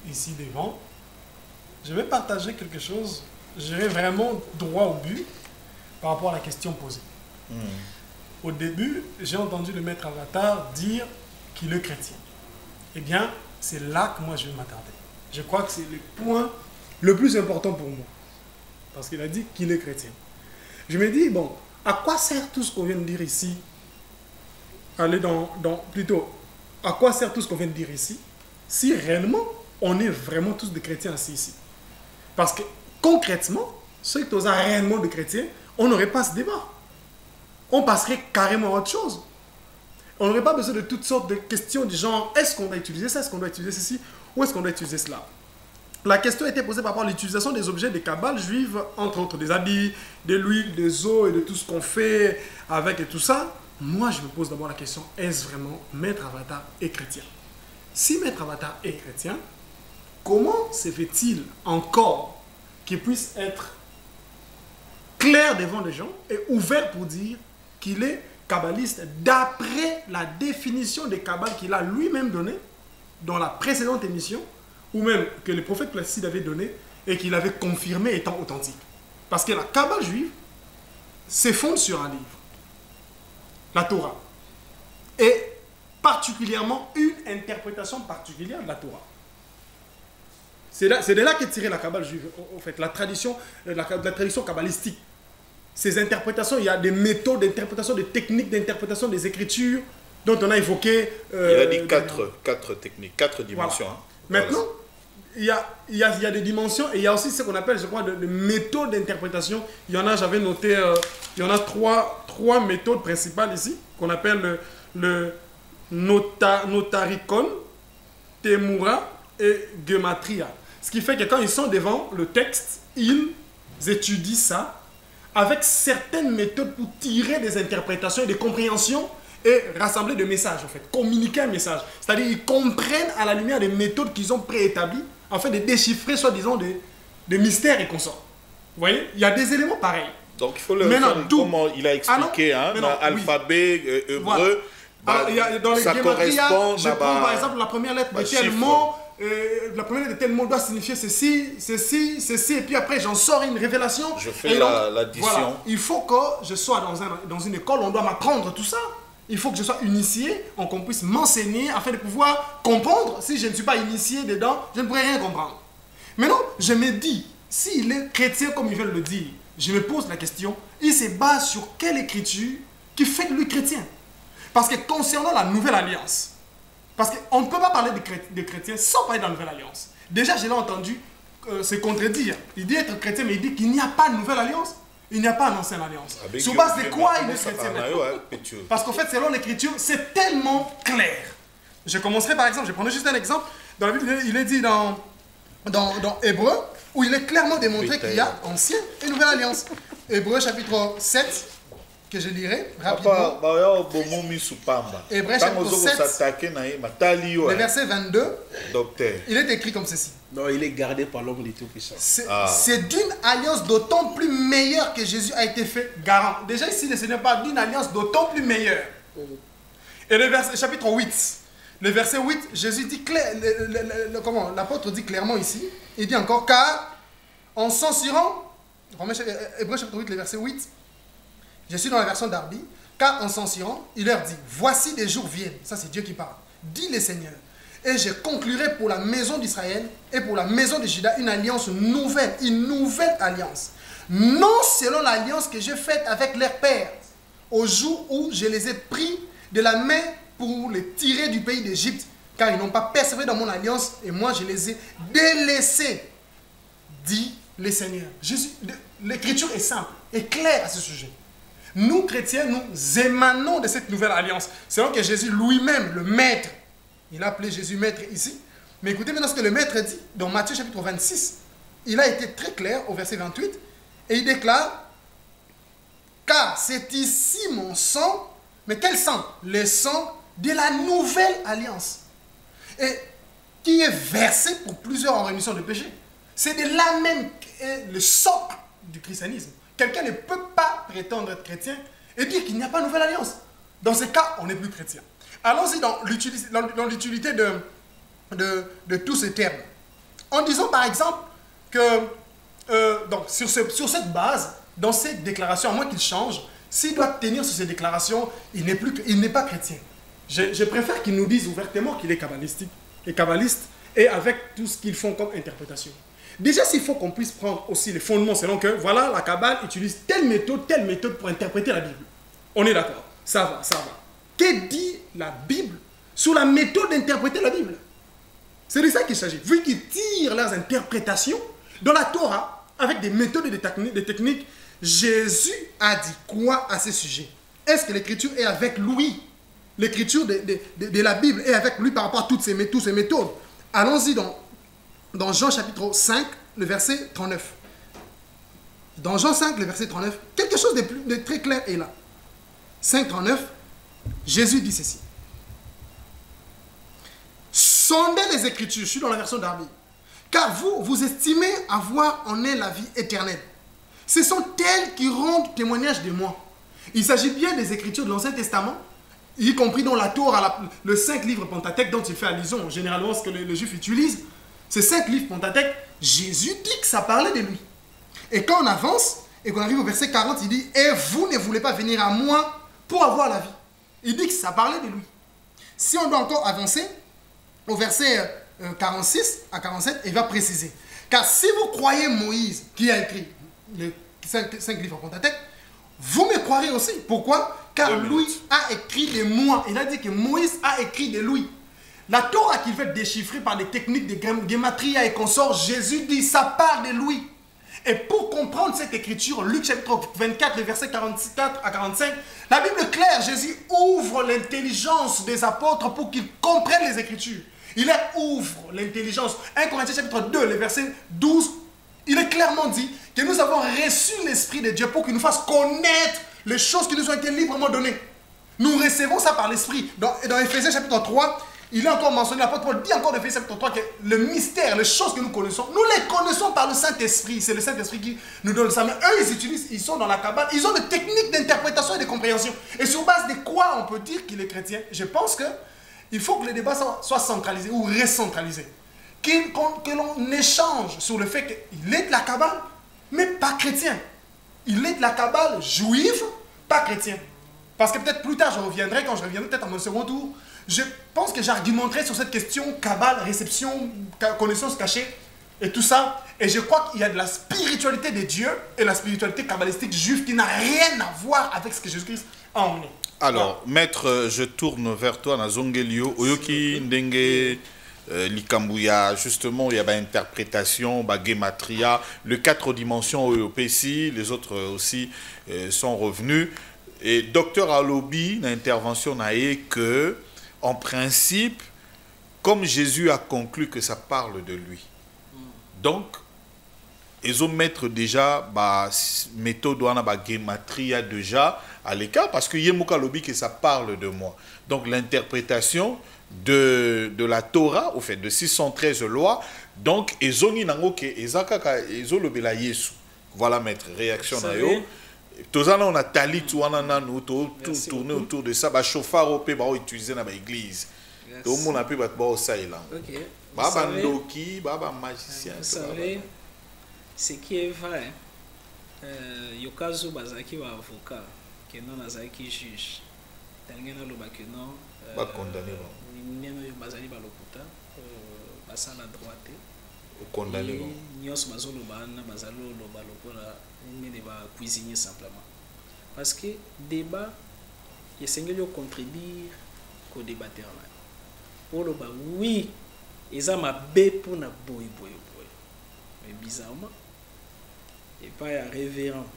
ici devant. Je vais partager quelque chose, j'irai vraiment droit au but par rapport à la question posée. Au début, j'ai entendu le maître Avatar dire qu'il est chrétien. Eh bien, c'est là que moi je vais m'attarder. Je crois que c'est le point le plus important pour moi. Parce qu'il a dit qu'il est chrétien. Je me dis, bon, à quoi sert tout ce qu'on vient de dire ici? Plutôt, à quoi sert tout ce qu'on vient de dire ici si réellement on est vraiment tous des chrétiens assis ici? Parce que concrètement, ceux qui sont réellement de chrétiens, on n'aurait pas ce débat. On passerait carrément à autre chose. On n'aurait pas besoin de toutes sortes de questions du genre, est-ce qu'on doit utiliser ça, est-ce qu'on doit utiliser ceci, ou est-ce qu'on doit utiliser cela. La question a été posée par rapport à l'utilisation des objets des kabbales juives, entre autres des habits, de l'huile, des os et de tout ce qu'on fait avec et tout ça. Moi, je me pose d'abord la question, est-ce vraiment Maître Avatar est chrétien? Si Maître Avatar est chrétien, comment se fait-il encore qu'il puisse être clair devant les gens et ouvert pour dire qu'il est kabbaliste d'après la définition des kabbales qu'il a lui-même donnée dans la précédente émission, ou même que le prophète Placide avait donné et qu'il avait confirmé étant authentique. Parce que la kabbale juive se fonde sur un livre, la Torah, et particulièrement une interprétation particulière de la Torah. C'est de là qu'est tirée la kabbale juive, en fait, la tradition kabbalistique. Ces interprétations, il y a des méthodes d'interprétation, des techniques d'interprétation des Écritures dont on a évoqué... il a dit quatre techniques, 4 dimensions. Voilà. Hein. Maintenant, il y a des dimensions et il y a aussi ce qu'on appelle, je crois, de méthodes d'interprétation. Il y en a, j'avais noté, il y en a trois méthodes principales ici, qu'on appelle le notaricon, temura et gematria. Ce qui fait que quand ils sont devant le texte, ils étudient ça avec certaines méthodes pour tirer des interprétations et des compréhensions et rassembler des messages, en fait, communiquer un message. C'est-à-dire qu'ils comprennent à la lumière des méthodes qu'ils ont préétablies afin de déchiffrer, soi-disant, des mystères et consorts. Vous voyez, il y a des éléments pareils. Donc il faut le faire comment il a expliqué, alphabet hébreu, voilà. Alors, dans les ça correspond je prends par exemple la première lettre de tel mot. La première de tel mot doit signifier ceci, et puis après j'en sors une révélation. Je fais l'addition. Voilà. Il faut que je sois dans une école, on doit m'apprendre tout ça. Il faut que je sois initié, qu'on puisse m'enseigner afin de pouvoir comprendre. Si je ne suis pas initié dedans, je ne pourrais rien comprendre. Maintenant, je me dis, s'il est chrétien comme ils veulent le dire, je me pose la question, il se base sur quelle écriture qui fait de lui chrétien? Parce que concernant la nouvelle alliance, parce qu'on ne peut pas parler de chrétiens sans parler de la nouvelle alliance. Déjà, je l'ai entendu se contredire. Il dit être chrétien, mais il dit qu'il n'y a pas de nouvelle alliance. Il n'y a pas d'ancienne alliance. Sur base de quoi il est chrétien? Parce qu'en fait, selon l'écriture, c'est tellement clair. Je commencerai par exemple, je prendrai juste un exemple. Dans la Bible, il est dit dans Hébreu, où il est clairement démontré qu'il y a ancienne et nouvelle alliance. Hébreu chapitre 7. Que je lirai rapidement. Hébreux chapitre 7, le verset 22, il est écrit comme ceci. Non, il est gardé par l'homme du Tout-Puissant. C'est d'une alliance d'autant plus meilleure que Jésus a été fait garant. Déjà ici, le Seigneur parle d'une alliance d'autant plus meilleure. Et le verset, chapitre 8, le verset 8, Jésus dit comment l'apôtre dit clairement ici, il dit encore, car en censurant, Hébreux chapitre 8, le verset 8, je suis dans la version d'Arby, car en censurant, il leur dit, voici des jours viennent, ça c'est Dieu qui parle, dit le Seigneur, et je conclurai pour la maison d'Israël et pour la maison de Juda une alliance nouvelle, une nouvelle alliance, non selon l'alliance que j'ai faite avec leurs pères, au jour où je les ai pris de la main pour les tirer du pays d'Égypte, car ils n'ont pas persévéré dans mon alliance, et moi je les ai délaissés, dit le Seigneur. L'écriture est simple et claire à ce sujet. Nous, chrétiens, nous émanons de cette nouvelle alliance. C'est donc que Jésus lui-même, le maître, il a appelé Jésus maître ici. Mais écoutez maintenant ce que le maître dit dans Matthieu chapitre 26. Il a été très clair au verset 28. Et il déclare, car c'est ici mon sang. Mais quel sang? Le sang de la nouvelle alliance. Et qui est versé pour plusieurs en rémission de péché. C'est de là même qu'est le socle du christianisme. Quelqu'un ne peut pas prétendre être chrétien et dire qu'il n'y a pas de nouvelle alliance. Dans ce cas, on n'est plus chrétien. Allons-y dans l'utilité de tous ces termes. En disant par exemple que donc, sur cette base, dans cette déclaration, à moins qu'il change, s'il doit tenir sur ces déclarations, il n'est pas chrétien. Je préfère qu'il nous dise ouvertement qu'il est kabbaliste et avec tout ce qu'ils font comme interprétation. Déjà, s'il faut qu'on puisse prendre aussi les fondements, selon que, voilà, la Kabbale utilise telle méthode pour interpréter la Bible. On est d'accord, ça va. Que dit la Bible sur la méthode d'interpréter la Bible? C'est de ça qu'il s'agit. Vu qu'ils tirent leurs interprétations dans la Torah, avec des méthodes et des techniques. Jésus a dit quoi à ce sujet? Est-ce que l'écriture est avec lui? L'écriture de la Bible est avec lui par rapport à toutes ces méthodes. Allons-y dans Jean chapitre 5, le verset 39. Dans Jean 5, le verset 39, quelque chose de très clair est là. 5, 39, Jésus dit ceci. Sondez les Écritures, je suis dans la version d'Arby, car vous estimez avoir en elles la vie éternelle. Ce sont elles qui rendent témoignage de moi. Il s'agit bien des Écritures de l'Ancien Testament, y compris dans la Torah, le 5 livres Pentateuque dont il fait allusion, généralement ce que les Juifs utilisent. Ces 5 livres Pentateuque, Jésus dit que ça parlait de lui. Et quand on avance, et qu'on arrive au verset 40, il dit « Et vous ne voulez pas venir à moi pour avoir la vie. » Il dit que ça parlait de lui. Si on doit encore avancer, au verset 46 à 47, il va préciser. Car si vous croyez Moïse, qui a écrit les 5 livres Pentateuque, vous me croirez aussi. Pourquoi? Car lui a écrit de moi. Il a dit que Moïse a écrit de lui. La Torah qu'il fait déchiffrer par des techniques de gématria et consorts, Jésus dit ça part de lui. Et pour comprendre cette écriture, Luc chapitre 24, les versets 44 à 45, la Bible est claire, Jésus ouvre l'intelligence des apôtres pour qu'ils comprennent les écritures. Il leur ouvre l'intelligence. 1 Corinthiens chapitre 2, le verset 12, il est clairement dit que nous avons reçu l'Esprit de Dieu pour qu'il nous fasse connaître les choses qui nous ont été librement données. Nous recevons ça par l'Esprit. Dans Éphésiens chapitre 3, il est encore mentionné, l'apôtre Paul dit encore dans Éphésiens chapitre 3 que le mystère, les choses que nous connaissons, nous les connaissons par le Saint-Esprit. C'est le Saint-Esprit qui nous donne ça. Mais eux, ils sont dans la cabane, ils ont des techniques d'interprétation et de compréhension. Et sur base de quoi on peut dire qu'il est chrétien? Je pense qu'il faut que le débat soit centralisé ou recentralisé. Que l'on échange sur le fait qu'il est de la cabale, mais pas chrétien. Il est de la cabale juive, pas chrétien. Parce que peut-être plus tard, quand je reviendrai peut-être à mon second tour, je pense que j'argumenterai sur cette question cabale, réception, connaissance cachée et tout ça. Et je crois qu'il y a de la spiritualité de Dieu et la spiritualité kabbalistique juive qui n'a rien à voir avec ce que Jésus-Christ a emmené. Alors, maître, je tourne vers toi, Nazongelio, Oyoki Ndenge Likambuya, justement, il y a une interprétation, Gematria, les 4 dimensions OPC, les autres aussi sont revenus. Et docteur Alobi, l'intervention n'a été que, en principe, comme Jésus a conclu que ça parle de lui. Donc, ils ont mettre déjà méthode gematria déjà à l'écart parce que Yemuka Alobi que ça parle de moi. Donc l'interprétation de la Torah, au fait, de 613 lois, donc ils ont dit ils ont le Yesu. Voilà maître, réaction na yo. Tous on a tali tout tourné autour de ça, chauffard au pays utilisé dans l'église. Tout le monde a pu battre ça là. OK. Baba ndoki, baba magicien. Vous savez, ce qui est vrai, yokazo bazaki wa avocat, que non azaki juge. Tangena lo ba que non. Ba condamné ba. Nino yo bazali ba lokuta, basa la droite. Au condamné ba. Nyos bazolo ba na bazalo lo ba lokola. Mais de cuisiner simplement. Parce que débat, il y a contribuer au débatteur. Oui, ils ont ma bé pour na boy. Mais bizarrement, et pas un révérend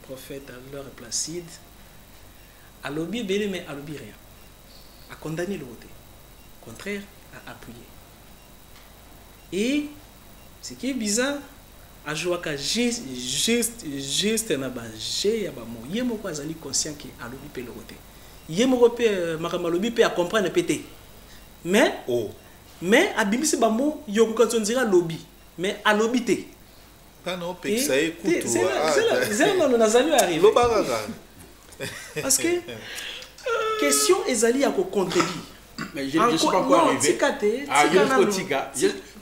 prophète à l'heure Placide, à lobby belé mais à lobby rien, à condamner le vote, contraire à appuyer. Et ce qui est bizarre, a jouaka juste na ba j'ai ya ba mo yemo ko azali conscient que alobi pe lokote yemo ko pe makamalobi pe a comprendre pété mais abimisi ba mo yoko quand on dira lobby mais alobi té non pe ça écoute c'est non nazali arrivé parce que question ezali ya ko contribuer. Mais je ne suis pas encore arrivé. Ah,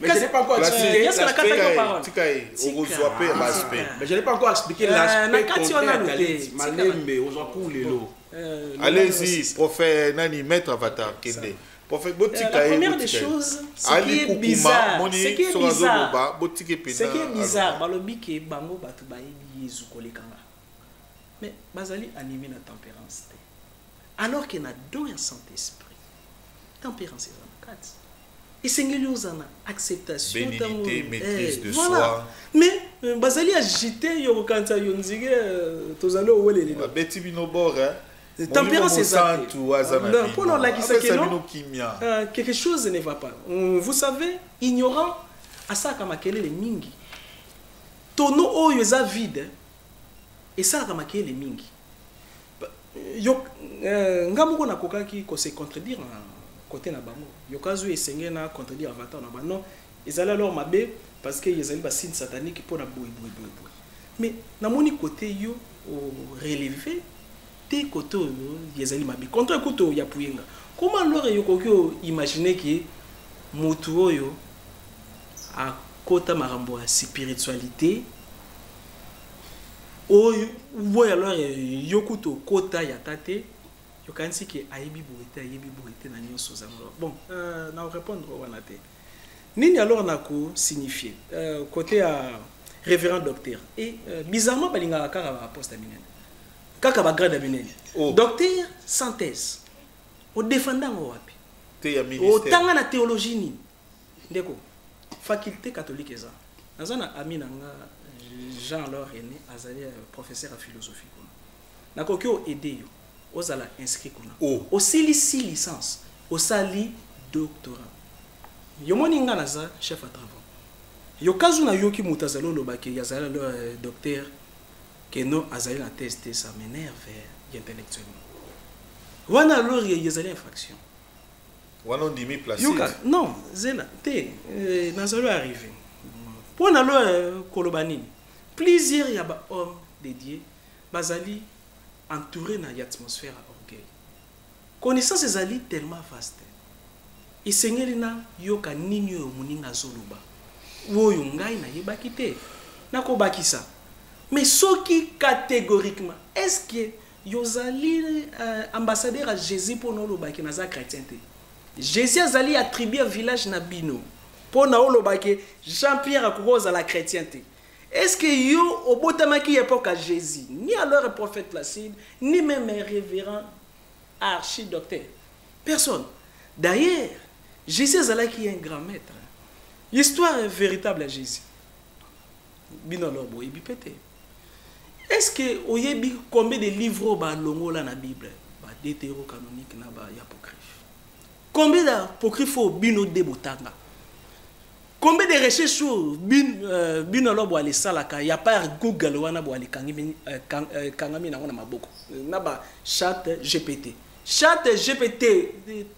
mais je n'ai pas encore expliqué mais je n'ai pas encore expliqué l'aspect allez-y, prophète Nani, maître Avatar Kende. La première des choses, ce qui est bizarre, balobi ke bango batu bayebi Yesu kolekanga. Mais bazali animé na tempérance. Alors qu'il y a don ya Saint-Esprit. Tempérance et et c'est une acceptation, bénédicté, maîtrise de voilà. soi. Mais bazali agité yo kanta yo nzige tozalo welele beti bino bora tempérance exacte pour non la quelque chose ne va pas. Vous savez, ignorant à ça kama kelele mingi tono oyo za vide et ça kama kelele mingi yo ngamuko na kokaki ko se contredire na côté na bango yo kazu esengé na contredire avatar na ba non ezala alors mabe parce que ezali ba signe satanique pour na boy. Mais na moni côté yo relevé te côté ezali mabe contre côté ya puyenga. Comment alors yo kokyo imaginer que motu oyo a kota marambo ya spiritualité oyo voya alors yokuto kota ya tate yo kansi ke ayebi bourité na nyonso za bon na répondre wana te nini alors na ko signifier côté à révérend docteur et bizarrement balinga kaka ba poste minene kaka ba grade minene docteur sans thèse au défendant wapi te ya ministère au tanga na théologie ni ndeko faculté catholique eza nazana ami nanga Jean alors René azali professeur en philosophie na kokyo aider yo ozala inscrit kuna aussi licence au sali doctorat yo moninga naza chef à travaux yo kazu na yoki mutazalo lobaki yazala le docteur que non azali la thèse ça m'énerve intellectuellement wana alors yazali infraction wana ndimi placé non zela te nazalo arrivé pour na lo kolobani plusieurs ya ba hommes dédiés bazali entouré na atmosphère à orgueil connaissance ezali tellement vaste esengeli na yoka nini yo muninga zoluba woyo ngai na yebaki te nakobakisa mais soki catégoriquement est-ce que yozali ambassadeur à Jésus pour no lobaki na za chrétien te Jésus azali attribué village na bino pour na lobaki Jean-Pierre akoza la chrétienté. Est-ce que yo au botamaki époque à Jésus ni alors le prophète Placide ni même un révérend archidocteur personne. D'ailleurs Jésus azala qui est un grand maître. L'histoire est véritable à Jésus. Bino lobo ebipete. Est-ce que oyebi combien de livres ba longo la na Bible ba deutérocanonique na ba apocryphe. Combien d'apocryphes bino debotanga. Combien de recherches sur bino lobo ali salaka ya par Google wana bo ali kangami na wana maboko. Na ba chat GPT. Chat GPT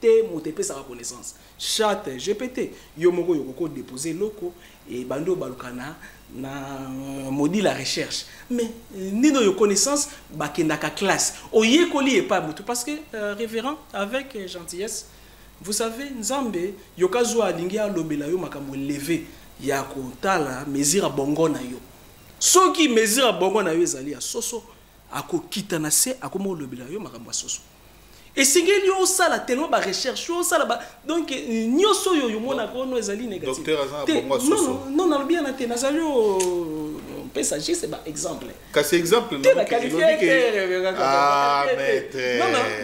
te motepe sa reconnaissance. Chat GPT yo moko yo ko déposer loko et bando balukana na modi la recherche mais nino yo connaissance bakendaka classe oyekoli et pas mutu parce que révérend avec gentillesse vous savez nzambe yokazo alingi alobela yo makambo levé ya kotala mesure bongo na yo soki mesure bongo na yo ezali ya soso akokita na se akomo lobela yo makambo ya soso et singeli yo sala tellement ba recherche yo sala ba donc nyoso yo mona ko no ezali négatif docteur azana bongo soso non bien na te nazali messager c'est ba exemple ka c'est exemple non la qualifié maître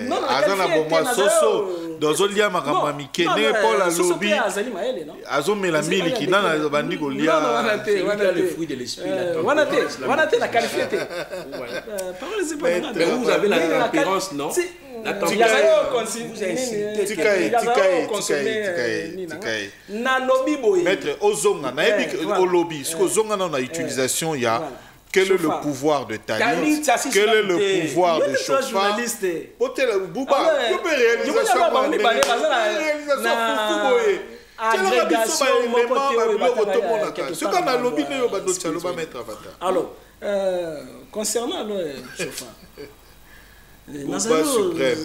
non azana bongo soso dozolia makambo mikene Paul alobi azomela miliki nana bandi kolia le fruit de l'esprit wana te la qualifié parole c'est pas mais vous avez la référence non Maître Ozonga, Olobi, ce qu'Ozonga dans la utilisation, il y a quel est le pouvoir de taille, quel est le pouvoir de chauffard. Alors, concernant le chauffard,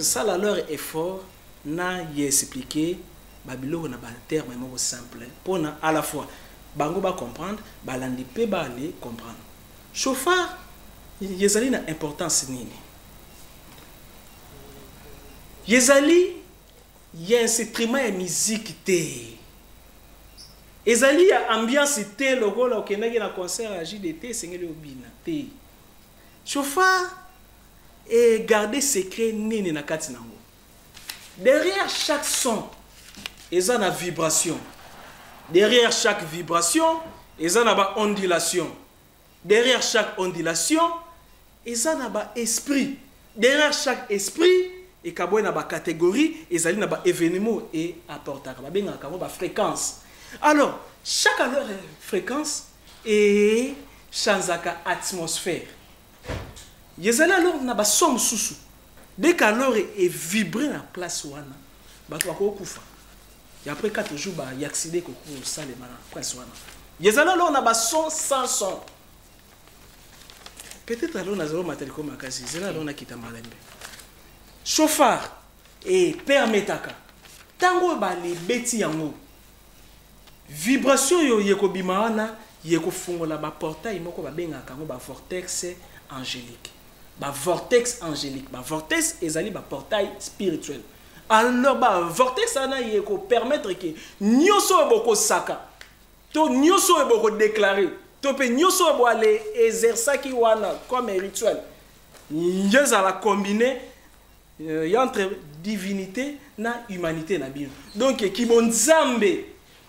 ça leur effort n'a expliqué babilo na ba terme mo simple pour à la fois bango ba comprendre balandi pe ba aller comprendre chauffard yezali na importance nini yezali y a instrument ya musique te ezali ya ambiance te lokola okendaki na concert à JDT sengeli obina te chauffard et garder secret nini na kati nango derrière chaque son ils ont une vibration derrière chaque vibration ils ont une ondulation Derrière chaque ondulation, il y a un esprit. Derrière chaque esprit, il y a une catégorie, il y a un événement et apporte une fréquence. Alors, chaque fréquence et change l'atmosphère. Il y a alors un son sous. Dès qu'alors est vibré dans la place où il y a et après 4 jours, il y a accident au salle de la place où il y a alors un son sans son. Peut-être alors nous avons matériel comme Akasi, c'est là on a quitté Malembe. Chauffard et permetaka. Tango ba les bêtis yango. Vibration yo yeko bimaana yeko fungola ba portail moko ba benga kango ba vortex angélique. Ba vortex angélique, ba vortex ezali ba portail spirituel. Alors ba vortex ana yeko permettre que nyoso boko saka. To nyoso boko déclarer. Topé nyoso bo aller exercer qui wana comme un rituel. Yeza la combiner entre divinité na humanité na bien. Donc qui bon nzambe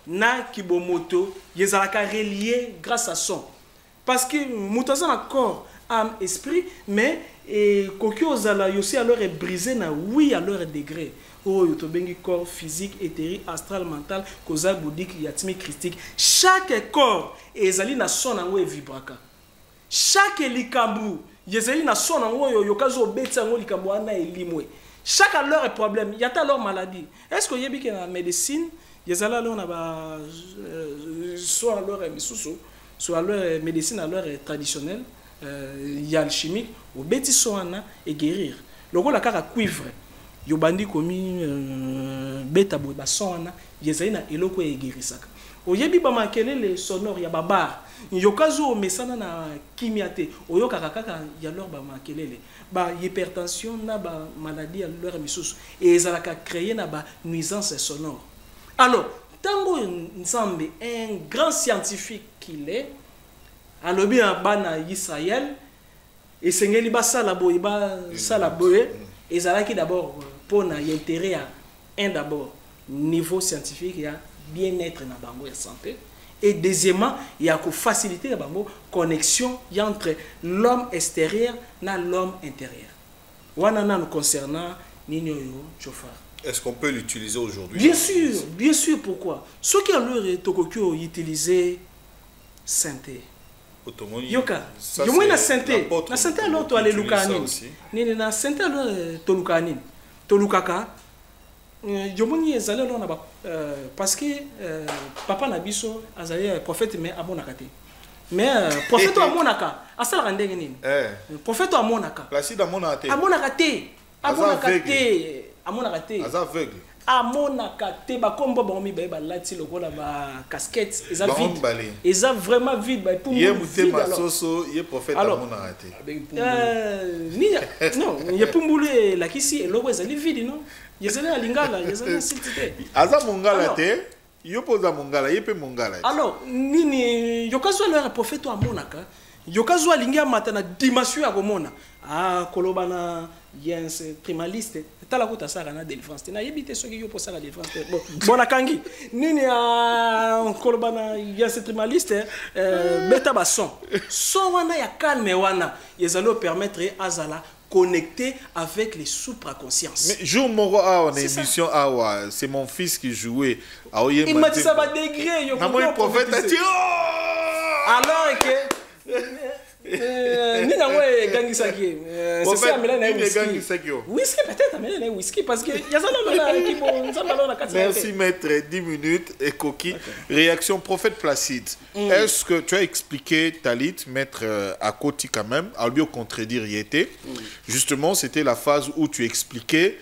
na ki bon moto yeza la relié grâce à son. Parce que moutaza na corps, âme, esprit mais et kokyo zala yosi alors est brisé na oui à leur degré. Oh, yotobengi corps physique, éthérique, astral, mental, causal, bouddhique, yatimique, christique. Chaque corps ezali na son nango e vibraka. Chaque likambu ezali na son nango yokazo beti nango likambu ana elimwe. Chaque leur problème, yata leur maladie. Est-ce que yebi que la médecine ezala leur na ba soit leur misusu, soit leur médecine à leur traditionnelle, alchimique, au beti soana et guérir. Logo la kaka cuivre. Yobandi komi beta boy basona yezali na eloko egirisaka oyebi ba makelele sonore ya babar yokazo mesana na kimiate oyoka kaka ya lor ba makelele ba hypertension na ba maladie ya lor misusu et ezalaka créer na ba nuisance sonore. Alors tango nzambe un grand scientifique qu'il est alobi na bana Israël et sengeli ba sala boy ba sala boy ezalaki d'abord pour intérêt à un d'abord niveau scientifique, il y a bien-être dans bango et santé et deuxièmement il y a que faciliter la bango connexion entre l'homme extérieur et l'homme intérieur. Wanana nous concernant nino yo chauffard. Est-ce qu'on peut l'utiliser aujourd'hui? Bien sûr, pourquoi? Ceux qui ont leur tokokyo utiliser synthé. Yoka, yomo na synthé. Na synthé alors to aller lukanine. Nini na synthé alors to lukanine. To lukaka. Yomo ni ezale alors na ba parce que papa na biso azali prophète mais amonaka te. Mais prophète amonaka, asala ndenge nini? Prophète amonaka. Placide amonaka te. Amonaka te. Amonaka te. Amonaka te. Az aveugle. Amonaka te ba kombo ba mi ba lati lokola ba casquette eza vide. Eza vraiment vide ba pour ye mutema soso ye prophète amonaka te. Ni non, ye pumbule la kisi eloko ezali vide non. Yezali alingala, yezali sitite. Aza mongala te. Yo poza mongala, ye pe mongala. Alors, nini yokazo le prophète amonaka, yokazo alingia matana dimension ya komona. Ah, kolobana yens primaliste. Tala kuta sara na délivrance. Na yebite soki yo posala délivrance. Bon, bona kangi. Nini kolobana yens primaliste beta ba son. Son wana ya calme wana, yezalo permettre azala connecté avec les supraconsciences. Mais jour moro a en émission awa, c'est mon fils qui jouait. Il m'a dit ça va degré yo. Na prophète a dit alors que ni na ouais gangisaki. C'est ça mais là whisky. Whisky peut-être mais là whisky parce que y a ça là qui bon ça là na 4. Merci maître, 10 minutes et coquille. Réaction prophète Placide. Est-ce que tu as expliqué Talit maître à côté quand même, à lui contredire y était. Justement, c'était la phase où tu expliquais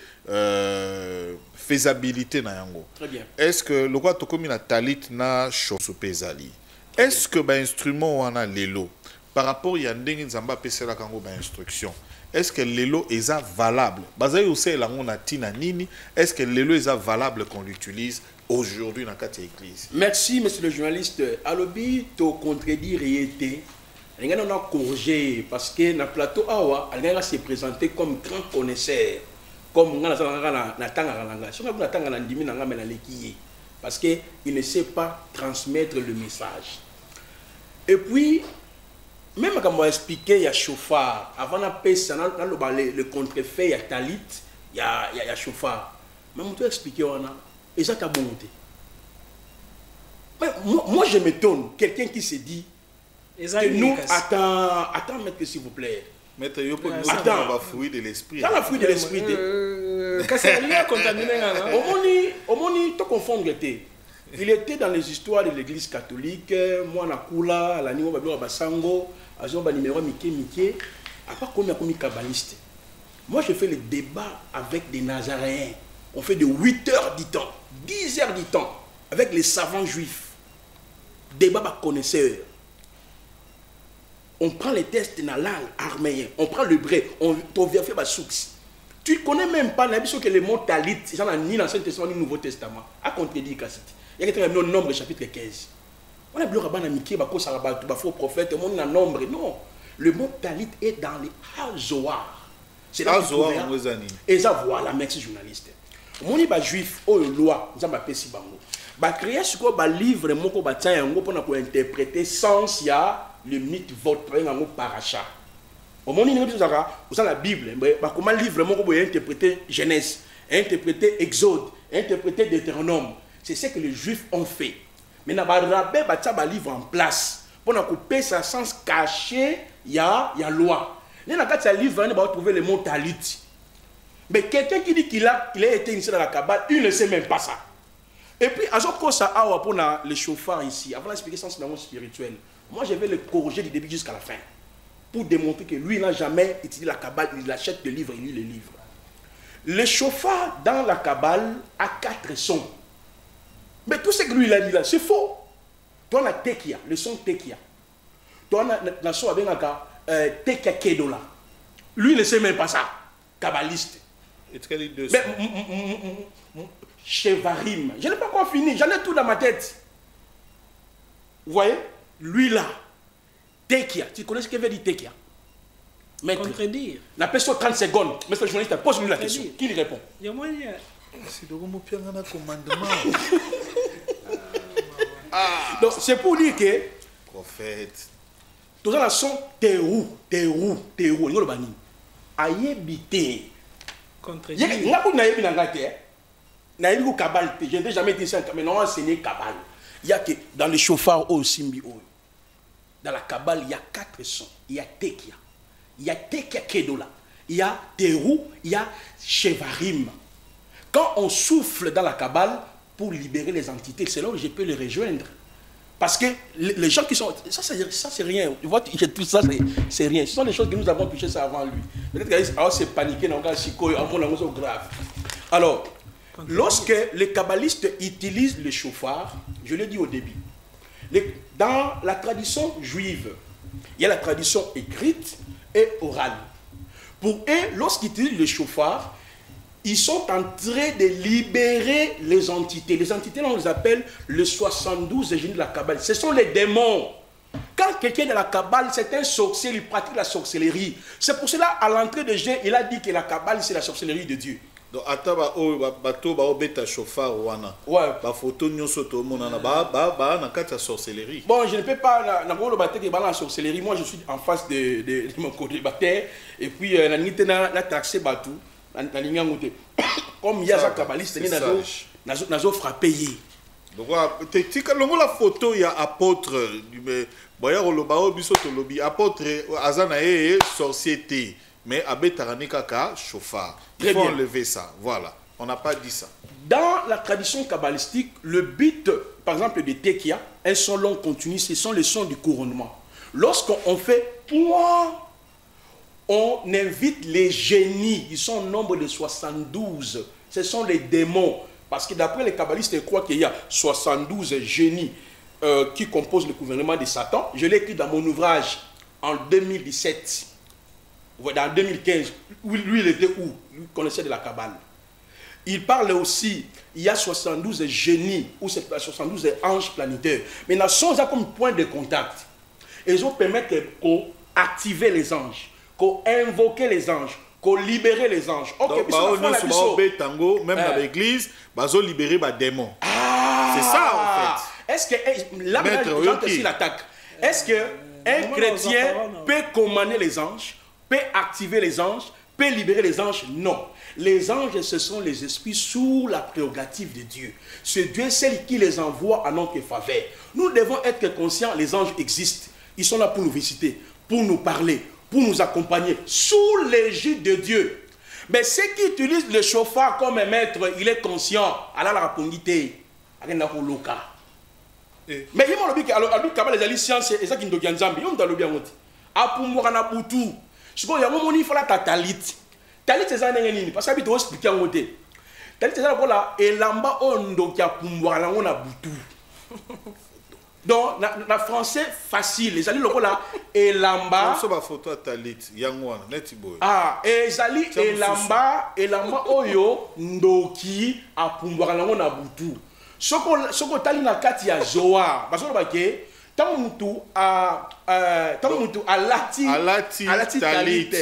faisabilité na yango. Très bien. Est-ce que le roi tokomi na Talit na chosopezali? Est-ce que ba instrument wana lelo par rapport à ndenge nzamba pesela kango ba instruction? Est-ce que lelo est valable? Bazayi aussi la ngona tina nini? Est-ce que lelo est valable qu'on l'utilise aujourd'hui dans cette église? Merci monsieur le journaliste. Alobi to contredire été. On a corrigé parce que dans le plateau awa, on se présenté comme grand connaisseur, comme on a parce qu'il ne sait pas transmettre le message. Et puis, même quand on m'a expliqué, il y a chauffard. Avant la paix, le contrefait, il y a talit, il y a chauffard. Mais on t'a expliqué, on a. Et ça, t'as bonté. Moi, je m'étonne. Quelqu'un qui se dit que nous, attends, maître, s'il vous plaît. Maître, il faut attends. dans la fruit de l'esprit. Dans la fruit de l'esprit. Au moni, tu confonds. Il était dans les histoires de l'église catholique. Moi, Nakula, à la niveau de Basango, à Zomba numéro Miké, à part comme il y a kabbaliste. Moi, je fais le débat avec des Nazaréens. On fait de 8 heures du temps, 10 heures du temps, avec les savants juifs. Débat par connaisseurs. On prend les tests dans la langue arménienne, on prend le vrai, on vérifie ma source. Tu ne connais même pas l'habitude que les mots talit, c'est ni l'Ancien Testament ni le Nouveau Testament. À contredire Cassiti. Il y a quelqu'un qui a nombre chapitre 15. On a bloqué à Mickey, à faux prophète, on a nombre. Non. Le mot talit est dans les Hazoar. C'est là que et ça, voilà, merci journaliste. Mon est juif, oh, loi, nous avons appelé si bango. Créer ce qu'on va livre, mon qu'on va pour interpréter sans il y a le mythe votre paracha. Au moment où vous avez la Bible, comment livre, mon qu'on va interpréter Genèse, interpréter Exode, interpréter Deutéronome. C'est ce que les Juifs ont fait. Mais dans le livre en place. Pour couper ça sans cacher, il y a loi. Dans le livre, on va trouver le mot talit. Mais quelqu'un qui dit qu'il a été initié dans la Kabbale, il ne sait même pas ça. Et puis, à ce ça pour les chauffards ici, avant d'expliquer ça dans le monde spirituel, moi je vais le corriger du début jusqu'à la fin. Pour démontrer que lui, il n'a jamais utilisé la Kabbale, il achète le livre, il lit les livres. Le chauffard dans la Kabbale a 4 sons. Mais tout ce que lui il a dit là, c'est faux. Toi, on a Tekia, le son Tekia. Toi, on a son avec Tekia Kedola. Lui, il ne sait même pas ça. Kabbaliste. Mais Chevarim, je n'ai pas encore fini, j'en ai tout dans ma tête. Vous voyez, lui là, Tekia, tu connais ce que veut dire Tekia? Contredire. La personne 30 secondes, mais le journaliste pose-lui la question. Qui lui répond? Il y a moyen. C'est le commandement. Donc c'est pour dire que prophète. Tous les sont terrou, le bani. Ayebité. Contredire. Je n'ai jamais dit ça, mais non, enseigné Kabbale. Il y a que dans les chauffards au Simbi, dans la Kabbale, il y a 4 sons. Il y a Tekia, il y a Tekia Kedola, il y a Terou, il y a Chevarim. Quand on souffle dans la Kabbale pour libérer les entités, c'est là où je peux les rejoindre. Parce que les gens qui sont... Ça, c'est rien. Tu vois, tout ça, c'est rien. Ce sont des choses que nous avons touchées ça avant lui. Peut-être qu'il s'est paniqué dans le psycho, grave. Alors, lorsque les kabbalistes utilisent le chauffard, je l'ai dit au début, dans la tradition juive, il y a la tradition écrite et orale. Pour eux, lorsqu'ils utilisent le chauffard, ils sont en train de libérer les entités. Les entités, on les appelle les 72 génies de la Kabbale. Ce sont les démons. Quand quelqu'un de la Kabbale, c'est un sorcier, il pratique la sorcellerie. C'est pour cela, à l'entrée de Jésus, il a dit que la Kabbale, c'est la sorcellerie de Dieu. Donc, attends, chauffard, ouais. Photo, sorcellerie. Bon, je ne peux pas, la sorcellerie. Moi, je suis en face de mon co-débatteur. Et puis, la taxé Batou. Comme il y a un kabbaliste, il y a frappé. Donc, la photo, il y a apôtre, apôtre Azanae, sorciété, mais Abbé Taranikaka, chauffard. Il faut enlever ça. Voilà. On n'a pas dit ça. Dans la tradition kabbalistique, le but, par exemple, de Tekia, un son long continu, ce sont les sons du couronnement. Lorsqu'on fait point, on invite les génies, ils sont au nombre de 72. Ce sont les démons. Parce que d'après les kabbalistes, ils croient qu'il y a 72 génies qui composent le gouvernement de Satan. Je l'ai écrit dans mon ouvrage en 2017. Dans 2015, lui il était où? Lui connaissait de la Kabbale. Il parle aussi, il y a 72 génies ou 72 anges planétaires. Mais dans sont comme point de contact. Ils ont permis qu'on active les anges, qu'on invoque les anges, qu'on libère les anges. Donc, même dans l'église, ils ont libéré les démons. C'est ça en fait. Est-ce que là, j'entends aussi l'attaque. Est-ce que Un chrétien peut commander les anges, peut activer les anges, peut libérer les anges. Non. Les anges, ce sont les esprits sous la prérogative de Dieu. C'est Dieu seul qui les envoie à notre faveur. Nous devons être conscients, les anges existent. Ils sont là pour nous visiter, pour nous parler, pour nous accompagner, sous l'égide de Dieu. Mais ceux qui utilisent le chauffard comme un maître, il est conscient. Allah la répondité. Mais il m'a dit que les sciences, c'est ça qui nous dit en Zambie. On doit le bien dire. Apumwana butu. Je pense qu'il y a un moment où il faut la talit. Talit c'est ça n'engeni. Parce que tu dois expliquer en côté. Talit c'est ça pour la elamba ondo qui apumwana on a butu. Donc, la français facile. Les alliés locaux là, elamba. On photo à Talit, Yangwan, Netiboy. Ah, ezali elamba oyo ndoki apumwana on a butu. Soko tali na kati ya Zoar. Parce que bake tant mutu alati talit.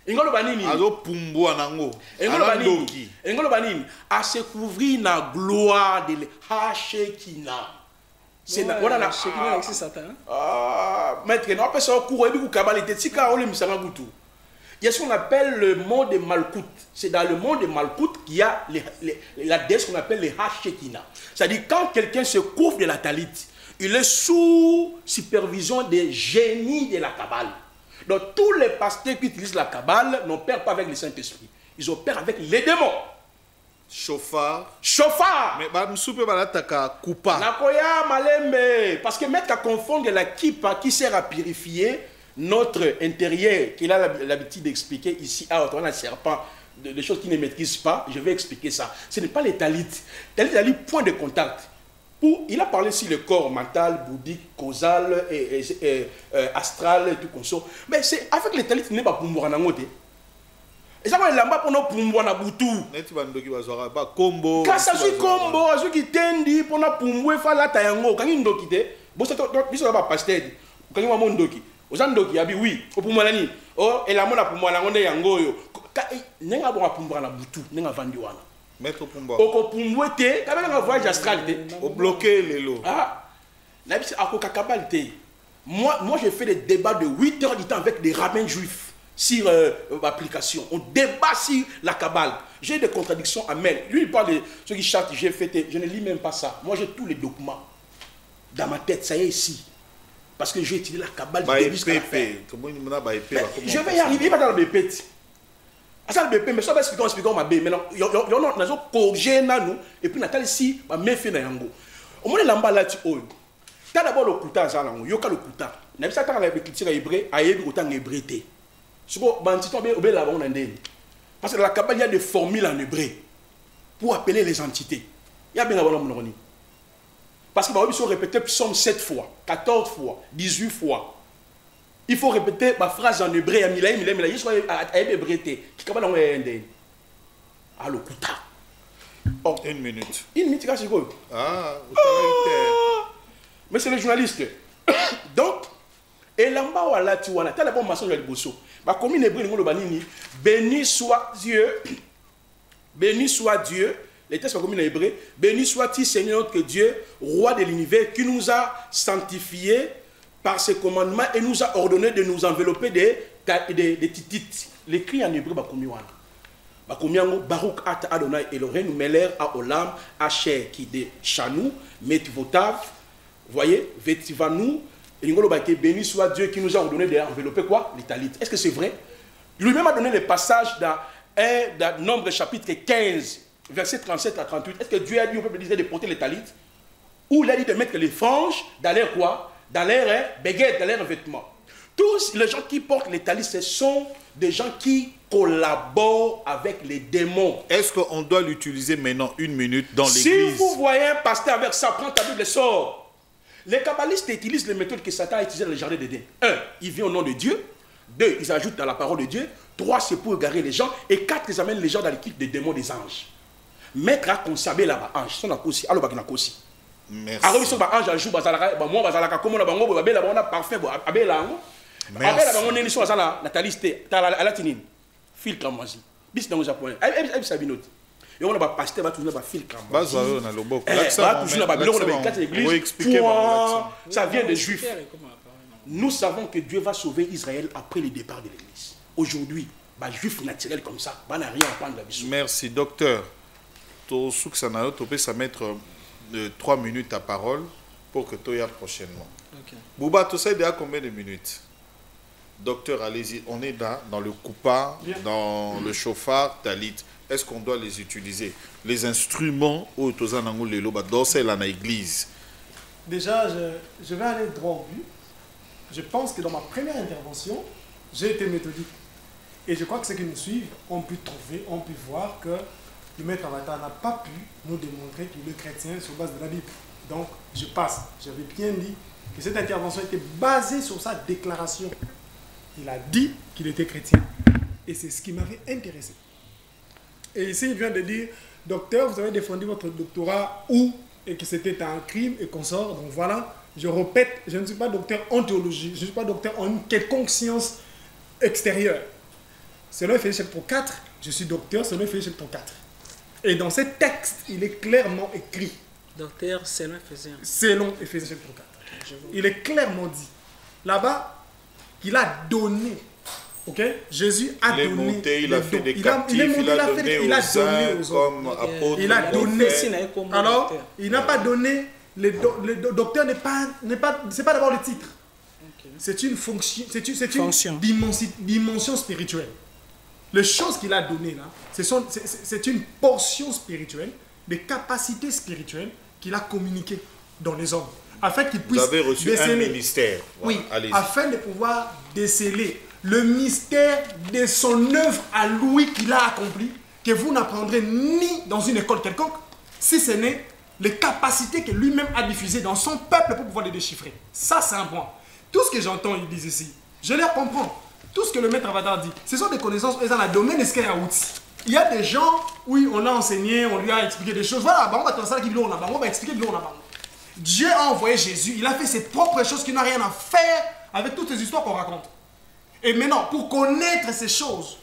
Ingolo banini. Azo pumbo anango. Ingolo banini. A se couvrir na gloire de Hashekina. C'est na Shekina avec Satan. Ah, maître, non pas ça au cours et puis kabalite tika ole misanga butu. Il y a ce qu'on appelle le monde de Malkout. C'est dans le monde de Malkout qu'il y a la déesse qu'on appelle les Hashekina. C'est-à-dire quand quelqu'un se couvre de la talit, il est sous supervision des génies de la Kabbale. Donc tous les pasteurs qui utilisent la Kabbale n'opèrent pas avec le Saint-Esprit. Ils opèrent avec les démons. Chauffard. Chauffard. Mais bah soupe balataka coupa. Nakoya malembe. Parce que mettre à confondre la kippa qui sert à purifier notre intérieur, qu'il a l'habitude d'expliquer ici, on a un serpent, des choses qu'il ne maîtrise pas, je vais expliquer ça. Ce n'est pas les talit. Talit, point de contact. Il a parlé sur le corps mental, bouddhique, causal, astral, tout comme ça. Mais c'est avec les talit, ce n'est pas pour mourir en angote. Et ça va là-bas pour nous pour mourir en boutou. Neti bandoki bazora ba combo. Quand ça suit combo, azu qui tendi pour nous pour mourir fa la tayango. Quand il ndoki te, bon c'est biso ba pasteur. Quand il m'a ndoki. Ozandoki abi oui, pour moi nani. Oh et la mona pour moi la ngonde yango yo. Nenga bon pour mourir en boutou, nenga vandi wana. Maître Pumba. Oko pumwete, quand même un voyage astral te. Au bloquer les lots. Ah. Na bisi akoka kabalite. Moi j'ai fait des débats de 8 heures du temps avec des rabbins juifs sur l'application. On débat sur la Kabbale. J'ai des contradictions à mail. Lui il parle de ceux qui chantent, j'ai fait, je ne lis même pas ça. Moi j'ai tous les documents dans ma tête, ça y est ici. Parce que j'ai étudié la Kabbale du début jusqu'à la fin. Je vais y arriver, il va dans le BP. Ça le BP, mais ça va expliquer ma B. Maintenant, il y a un corrigé nous et puis Nathalie ici, ma mère fait yango. Au moins l'amba là tu old. T'as d'abord le kuta ça là, yoka le kuta. N'a pas ça quand la écriture hébreu, aïe autant hébreu. Parce que la Kabbale, il y a des formules en hébreu pour appeler les entités. Il y a bien avant l'homme. Parce que il faut répéter psaume 7 fois, 14 fois, 18 fois. Il faut répéter ma phrase en hébreu. Il faut répéter. Ah, le kuta. Oh, une minute. Une minute, c'est quoi? Ah, mais c'est le journaliste. Donc, et là-bas, voilà, tu vois, tu as la bonne maçon de Bosso. Ma commune hébreu, béni soit Dieu, les textes de la commune hébreu, béni soit-il Seigneur notre Dieu, roi de l'univers, qui nous a sanctifiés par ses commandements et nous a ordonné de nous envelopper des titites. L'écrit en hébreu, Baruch Ata Adonai Elohim, Meler Haolam, Asher qui de Chanou, Metvotav, voyez, Vetivanu. Béni soit Dieu qui nous a ordonné d'envelopper quoi? Les talit. Est-ce que c'est vrai? Lui-même a donné le passage dans Nombre chapitre 15, verset 37 à 38. Est-ce que Dieu a dit au peuple d'Israël de porter les talit? Ou il a dit de mettre les franges dans l'air quoi? Dans l'air baguette, dans l'air vêtements. Tous les gens qui portent les talit, ce sont des gens qui collaborent avec les démons. Est-ce qu'on doit l'utiliser maintenant une minute dans l'église? Si vous voyez un pasteur avec ça, prends ta Bible et sors. Les kabbalistes utilisent les méthodes que Satan a utilisées dans le jardin d'Éden. 1, il vient au nom de Dieu. 2, ils ajoutent dans la parole de Dieu. 3, c'est pour égarer les gens. Et 4, ils amènent les gens dans l'équipe des démons des anges. Maître a consacré là-bas, ange. Son akosi, alors bah akosi. Merci. Alors ils sont bah ange, joue bazalaka, bah moi bazalaka, comme on a bango, bah bela, on a parfait, bah abela. Merci. Abela, on est les choses à la Nathalie, t'as la tinine. Fil kamoisi. Bis dans le japonais. Elle sabinote. Et on a pas pasteur va toujours fil kamoisi. Bazo na loboko. Ça vient des juifs. nous savons que Dieu va sauver Israël après le départ de l'Église. Aujourd'hui, les juifs naturels comme ça, ils n'ont rien à prendre la vie. Merci, docteur. Tu peux ça mettre 3 minutes à parole pour que tu ailles prochainement. Ok. Bouba, tu sais déjà combien de minutes? Docteur, allez-y. On est là, dans le coupa, dans le chauffard, talit. Est-ce qu'on doit les utiliser? Les instruments, où tu as dans l'église. Déjà, je vais aller droit au but. Je pense que dans ma première intervention, j'ai été méthodique. Et je crois que ceux qui nous suivent ont pu trouver, ont pu voir que le maître Avatar n'a pas pu nous démontrer qu'il est chrétien sur base de la Bible. Donc, je passe. J'avais bien dit que cette intervention était basée sur sa déclaration. Il a dit qu'il était chrétien. Et c'est ce qui m'avait intéressé. Et ici, il vient de dire, docteur, vous avez défendu votre doctorat où et que c'était un crime et qu'on sort. Donc voilà, je répète, je ne suis pas docteur en théologie, je ne suis pas docteur en quelconque science extérieure. Selon Éphésiens chapitre 4, je suis docteur selon Éphésiens chapitre 4. Et dans ce texte, il est clairement écrit. Docteur selon Éphésiens. Selon Éphésiens chapitre 4. Il est clairement dit. Là-bas, qu'il a donné. Ok? Jésus a donné. Il est monté, il a fait des captifs, il a donné aux hommes. Comme apôtre. Il a donné. Alors, docteur. il n'a pas donné. Le docteur c'est pas d'abord le titre. Ok. C'est une fonction, c'est une Fonction. dimension spirituelle. Les choses qu'il a données là, c'est une portion spirituelle, des capacités spirituelles qu'il a communiquées dans les hommes, afin qu'ils puissent Vous avez reçu déceler. un ministère. Voilà, Oui, allez-y. afin de pouvoir déceler le mystère de son œuvre à lui qu'il a accompli, que vous n'apprendrez ni dans une école quelconque, si ce n'est les capacités que lui-même a diffusées dans son peuple pour pouvoir les déchiffrer. Ça, c'est un point. Tout ce que j'entends, ils disent ici, je les comprends. Tout ce que le maître Avatar dit, ce sont des connaissances dans le domaine de ce qu'il y a outil. Il y a des gens, oui, on l'a enseigné, on lui a expliqué des choses. Voilà, on va expliquer, Dieu a envoyé Jésus, il a fait ses propres choses qui n'ont rien à faire avec toutes ces histoires qu'on raconte. Et maintenant, pour connaître ces choses,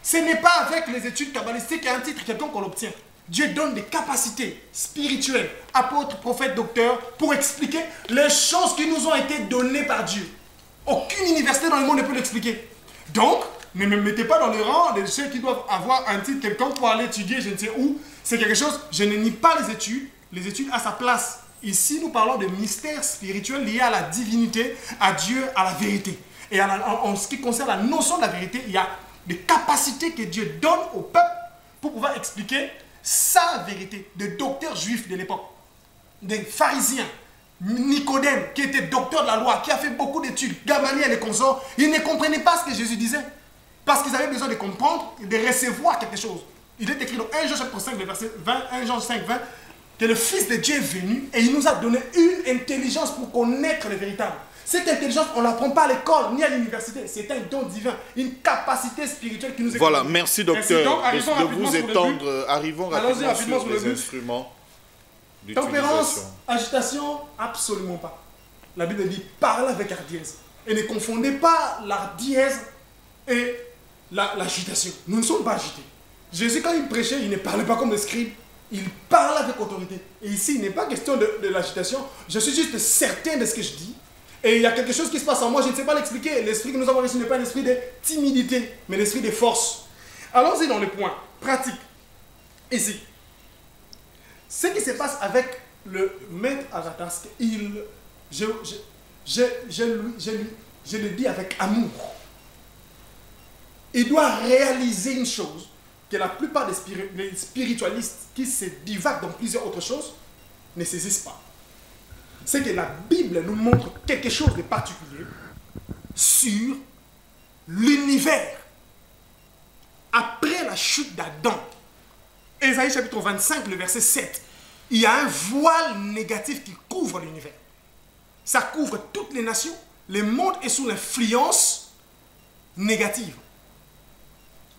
ce n'est pas avec les études kabbalistiques et un titre quelconque qu'on l'obtient. Dieu donne des capacités spirituelles, apôtres, prophètes, docteurs, pour expliquer les choses qui nous ont été données par Dieu. Aucune université dans le monde ne peut l'expliquer. Donc, ne me mettez pas dans le rang de ceux qui doivent avoir un titre quelconque pour aller étudier je ne sais où. C'est quelque chose, je ne nie pas les études à sa place. Ici, nous parlons de mystères spirituels liés à la divinité, à Dieu, à la vérité. Et en ce qui concerne la notion de la vérité, il y a des capacités que Dieu donne au peuple pour pouvoir expliquer sa vérité. Des docteurs juifs de l'époque, des pharisiens, Nicodème, qui était docteur de la loi, qui a fait beaucoup d'études, Gamaliel et les consorts, ils ne comprenaient pas ce que Jésus disait. Parce qu'ils avaient besoin de comprendre et de recevoir quelque chose. Il est écrit dans 1 Jean chapitre 5, verset 20, 1 Jean 5, 20, que le Fils de Dieu est venu et il nous a donné une intelligence pour connaître le véritable. Cette intelligence, on ne l'apprend pas à l'école ni à l'université. C'est un don divin, une capacité spirituelle qui nous est Voilà, donnée. merci docteur Ainsi, donc, de vous étendre. Arrivons rapidement sur le les but. instruments Tempérance, d'utilisation. agitation, absolument pas. La Bible dit parle avec hardiesse. Et ne confondez pas l'ardiesse et l'agitation. Nous ne sommes pas agités. Jésus, quand il prêchait, il ne parlait pas comme des scribes. Il parle avec autorité. Et ici, il n'est pas question de l'agitation. Je suis juste certain de ce que je dis. Et il y a quelque chose qui se passe en moi, je ne sais pas l'expliquer. L'esprit que nous avons reçu n'est pas un esprit de timidité, mais l'esprit de force. Allons-y dans le point pratique. Ici. Ce qui se passe avec le maître Avatar, je le dis avec amour. Il doit réaliser une chose que la plupart des spiritualistes qui se divaguent dans plusieurs autres choses ne saisissent pas. C'est que la Bible nous montre quelque chose de particulier sur l'univers. Après la chute d'Adam, Ésaïe chapitre 25, le verset 7, il y a un voile négatif qui couvre l'univers. Ça couvre toutes les nations. Le monde est sous l'influence négative.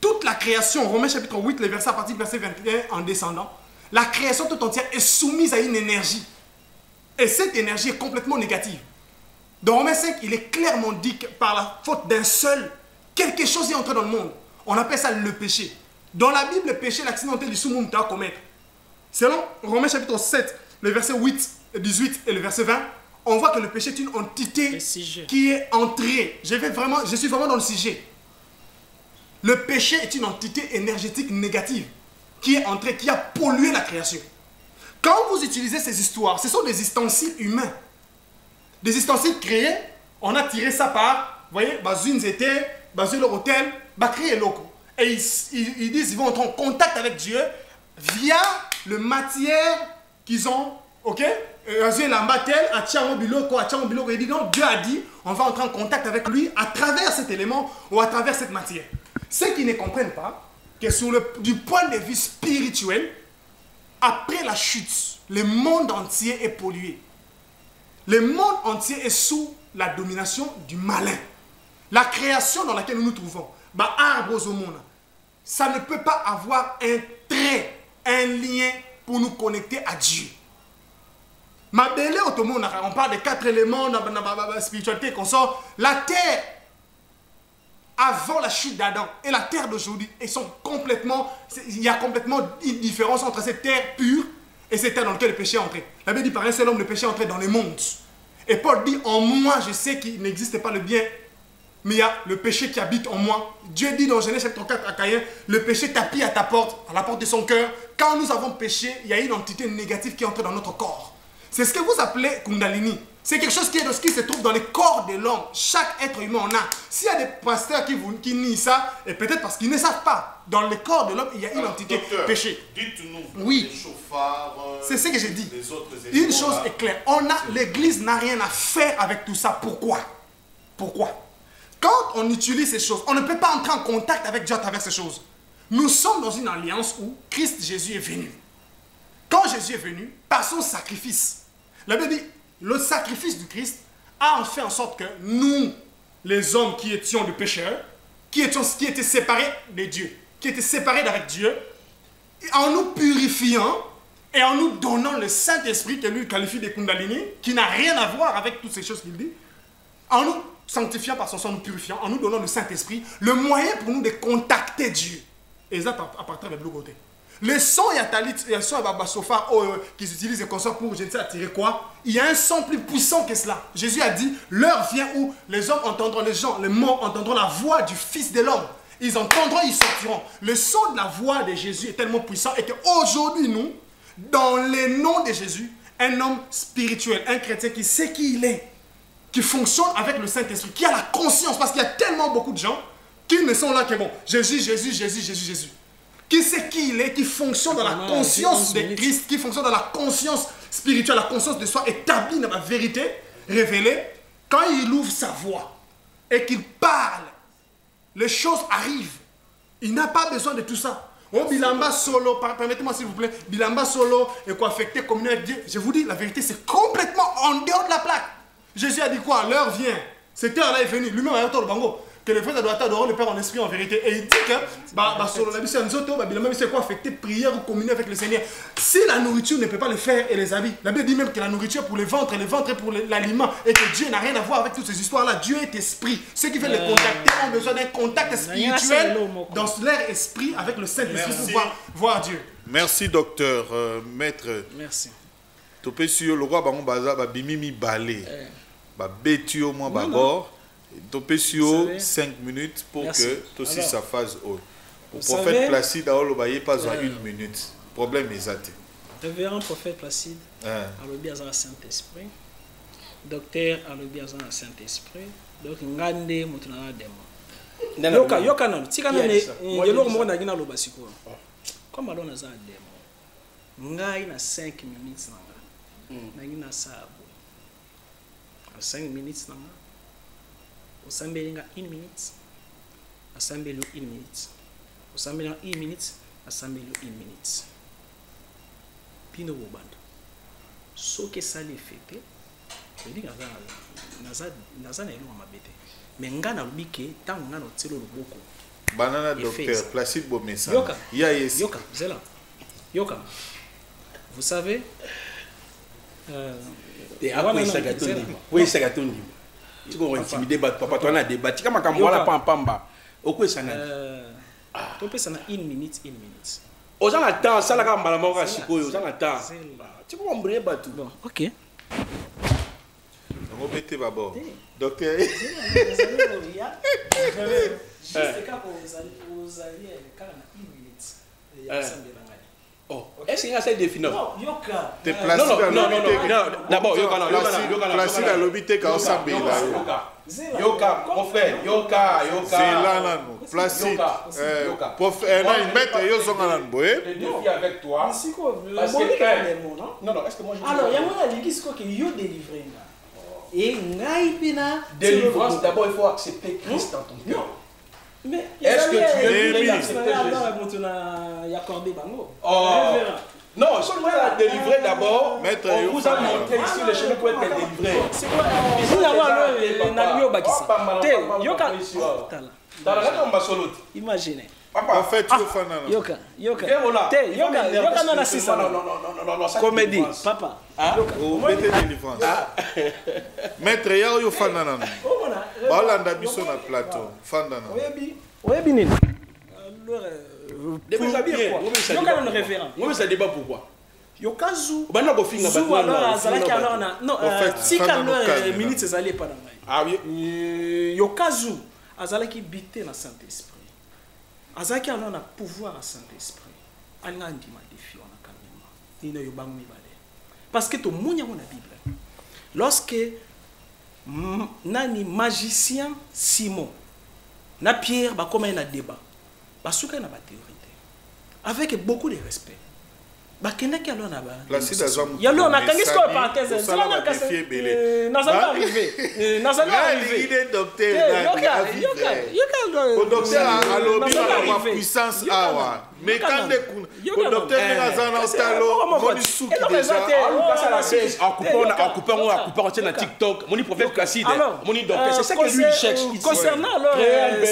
Toute la création, Romains chapitre 8, le verset à partir du verset 21 en descendant, la création tout entière est soumise à une énergie. Et cette énergie est complètement négative. Dans Romains 5, il est clairement dit que par la faute d'un seul, quelque chose est entré dans le monde. On appelle ça le péché. Dans la Bible, le péché, l'accidentel du sous-monde à commettre. Selon Romains chapitre 7, le verset 8, 18 et le verset 20, on voit que le péché est une entité qui est entrée. Je suis vraiment dans le sujet. Le péché est une entité énergétique négative qui est entrée, qui a pollué la création. Quand vous utilisez ces histoires, ce sont des ustensiles humains. Des ustensiles créés, on a tiré ça par, vous voyez, Bazouine était, Bazouine leur hôtel, créé locaux. Et ils disent qu'ils vont entrer en contact avec Dieu via le matière qu'ils ont, ok? Il dit non, Dieu a dit, on va entrer en contact avec lui à travers cet élément ou à travers cette matière. Ceux qui ne comprennent pas que du point de vue spirituel, après la chute, le monde entier est pollué. Le monde entier est sous la domination du malin. La création dans laquelle nous nous trouvons, ça ne peut pas avoir un trait, un lien pour nous connecter à Dieu. On parle des 4 éléments dans la spiritualité qu'on sort. La terre, avant la chute d'Adam et la terre d'aujourd'hui, il y a complètement une différence entre cette terre pure et cette terre dans laquelle le péché est entré. La Bible dit par un seul homme, le péché est entré dans les mondes. Et Paul dit, en moi, je sais qu'il n'existe pas le bien, mais il y a le péché qui habite en moi. Dieu dit dans Genèse chapitre 4 à Caïn, le péché tapit à ta porte, à la porte de son cœur. Quand nous avons péché, il y a une entité négative qui est entrée dans notre corps. C'est ce que vous appelez Kundalini. C'est quelque chose qui se trouve dans le corps de l'homme. Chaque être humain en a. S'il y a des pasteurs qui nient ça, et peut-être parce qu'ils ne savent pas, dans le corps de l'homme, il y a une entité péché. Dites-nous, oui. Les chauffards, c'est ce que j'ai dit. Les autres une chose est claire. L'église n'a rien à faire avec tout ça. Pourquoi? Quand on utilise ces choses, on ne peut pas entrer en contact avec Dieu à travers ces choses. Nous sommes dans une alliance où Christ Jésus est venu. Quand Jésus est venu, par son sacrifice, la Bible dit, le sacrifice du Christ a fait en sorte que nous, les hommes qui étions des pécheurs, qui étaient séparés de Dieu, qui étaient séparés d'avec Dieu, en nous purifiant et en nous donnant le Saint-Esprit que lui qualifie de Kundalini, qui n'a rien à voir avec toutes ces choses qu'il dit, en nous sanctifiant par son sang, nous purifiant, en nous donnant le Saint-Esprit, le moyen pour nous de contacter Dieu. Et ça, à partir de l'autre côté. Le son Yatalit, le son Basofa qu'ils utilisent et consorts pour, je ne sais, attirer quoi. Il y a un son plus puissant que cela. Jésus a dit, l'heure vient où les hommes entendront, les morts entendront la voix du Fils de l'homme. Ils entendront, ils sortiront. Le son de la voix de Jésus est tellement puissant et qu'aujourd'hui, nous, dans le nom de Jésus, un homme spirituel, un chrétien qui sait qui il est, qui fonctionne avec le Saint-Esprit, qui a la conscience, parce qu'il y a tellement beaucoup de gens qui ne sont là que bon, Jésus. Qui sait qui il est, qui fonctionne dans la conscience de Christ, qui fonctionne dans la conscience spirituelle, la conscience de soi établie dans la vérité révélée. Quand il ouvre sa voix et qu'il parle, les choses arrivent. Il n'a pas besoin de tout ça. Oh, Bilamba solo, permettez-moi s'il vous plaît, Bilamba solo et quoi affecter, communier avec Dieu. Je vous dis, la vérité, c'est complètement en dehors de la plaque. Jésus a dit quoi? L'heure vient. Cette heure-là est venue. Lui-même a dit au bango que les frères doivent adorer le Père en esprit en vérité. Et il dit que solo la mission Bilamba c'est quoi affecter, prière ou communier avec le Seigneur. Si la nourriture ne peut pas le faire et les habits, la Bible dit même que la nourriture pour les ventres est pour l'aliment et que Dieu n'a rien à voir avec toutes ces histoires-là. Dieu est esprit. Ceux qui veulent les contacter ont besoin d'un contact spirituel dans leur esprit avec le Saint-Esprit pour pouvoir voir Dieu. Merci docteur, maître. Merci. Topé sur le roi Bango Baza, Bimimi Balé, Betio moi d'abord. Topé sur 5 minutes pour que tout ça fasse haut. Pour prophète Placide, il pas besoin une minute. Problème exact. Révérend prophète Placide, alobi azana Saint-Esprit. Docteur alobi azana Saint-Esprit. Donc ngande mutuna demo. Yoka non, tika na yelo mo na gina loba siko. Comme alona za demo. Ngai na 5 minutes na. Na gina sabo. 5 minutes na. Osambelinga 1 minute. Asambelo 1 minute. Osambelinga 1 minute. Asambelo 1 minute. Pino bobanda. Soke sali fete. Je dis naza na elo mabete. Mais ngana lubike tant ngana tselo luboko. Banana docteur Placide Bomessa. Yoka. Yes. Yoka, zela. Yoka. Vous savez oui, c'est gâteau. Tu peux intimider papa, tu as un débat. Tu as un débat. Pamba. Pourquoi ça n'a tu peux ça na 1 minute. Aux gens attendent, ça la caméra m'a dit aux gens attendent. Tu peux m'embrayer bateau. Bon, OK. On va mettre d'abord. Docteur. Juste quand vous alliez quand on a 1 minute. Oh, est-ce qu'il y a cette définition? Non, Yoka. T'es placé non. D'abord, placé dans l'obité quand on s'habille là. Yoka, mon frère, Yoka. C'est là, là, nous. Placé. Pour mettre Yoka le défi avec toi. Parce que. Non, est-ce que moi je. Alors, il y a un qui dit que yo délivré. Et Naïpina. Délivrance, d'abord, il faut accepter Christ dans ton cœur. Mais est-ce que tu es prêt à accepter Jésus? Non, seulement à délivrer d'abord. On vous a montré ici le chemin pour être délivré. C'est quoi? Imaginez. En fait, tu es fan. Yoka. Non, comédie, papa. Mettez délivrance. Maître, il y a un fan. Balanda biso na plateau. Fan. Oui, bien. Yoka non référent. Moi, ça débat pourquoi? Yokazu. Bah non, go finga ba. Alors, azalaki alors na. Non, tika leur minutes ezali pas dans mai. Ah oui. Yokazu azalaki bité na Saint-Esprit. Azalaki alors na pouvoir à Saint-Esprit. Alinga ndima défi on a kamema. Nino yobangu mibale. Parce que to munya na Bible. Lorsque nani magicien Simon na Pierre ba comme un débat. Ba souka na ba théorie. Avec beaucoup de respect. Bakenda ki alors na ba. Ya lo na kangi ko parenthèse. Zala na kase. Nazala arrivé. Il est docteur. Le docteur a lobby la puissance awa. Mais quand le docteur Nazana Ostalo, on dit sous qui déjà. En coupant na TikTok, mon prophète classique. Mon docteur, c'est ça que lui cherche. Concernant alors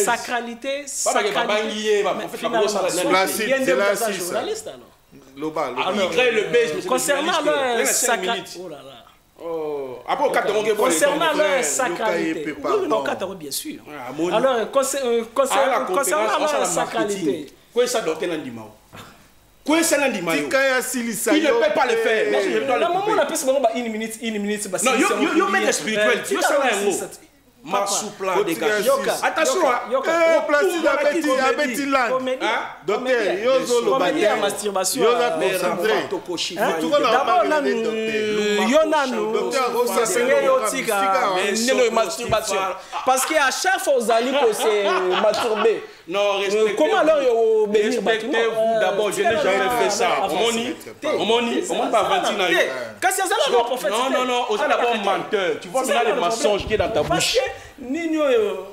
sacralité, journaliste alors. Concernant leur sacralité. Oh là là. Concernant leur sacralité. Oui, non, 4 bien sûr. Alors, concernant leur sacralité. Quoi ça doit être un dimanche? Quoi ça un dimanche? Il ne peut pas le faire. On a plus de 1 minute. Non, il met spirituel. Il ça un Masoupla dégage. Attention, docteur, yo masturbation. D'abord là masturbation. Parce qu'à chaque fois vous allez se masturber. Non, comment alors vous respectez-vous d'abord, je n'ai jamais fait ça. On va mentir. Non, on est d'abord menteur. Tu vois maintenant les mensonges qui est dans ta bouche.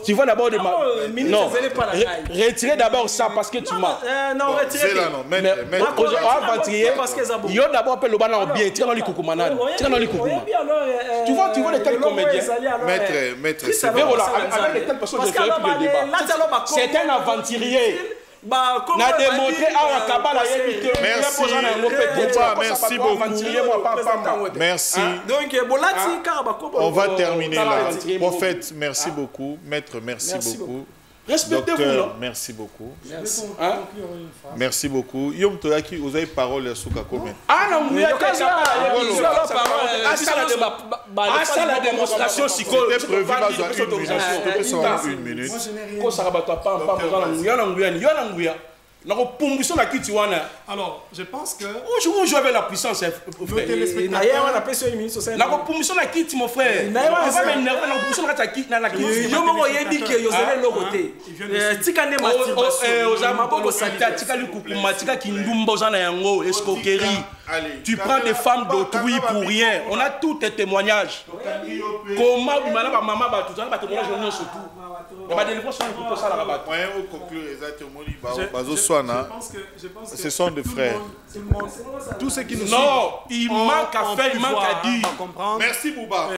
Tu vois d'abord des non, retirez d'abord ça parce que tu mens. Non, retirez. Mais il y a d'abord appelé le banan bien, tire dans les coucoumanades. Tu vois les tels comédiens. Maître, c'est vrai. Avec les telles personnes, je fais plus de débat. C'est un aventurier. N'a démontré à Kabbalah. Merci beaucoup. Merci. Donc, on va terminer là. Prophète, merci beaucoup. Maître, merci beaucoup. Respectez-vous. Merci beaucoup. Merci beaucoup. Yom Toyaki, vous avez parole à Souka Komen. Ah non, il y a la démonstration psychologique. C'était prévu dans 1 minute. Alors, je pense que... On joue avec la puissance. Mon frère. Tu prends des femmes d'autrui pour rien. On a tous tes témoignages. Comment maman va tout ça, ce sont des frères. Tous ceux qui nous non, il manque à faire, il manque à dire. Merci Bouba.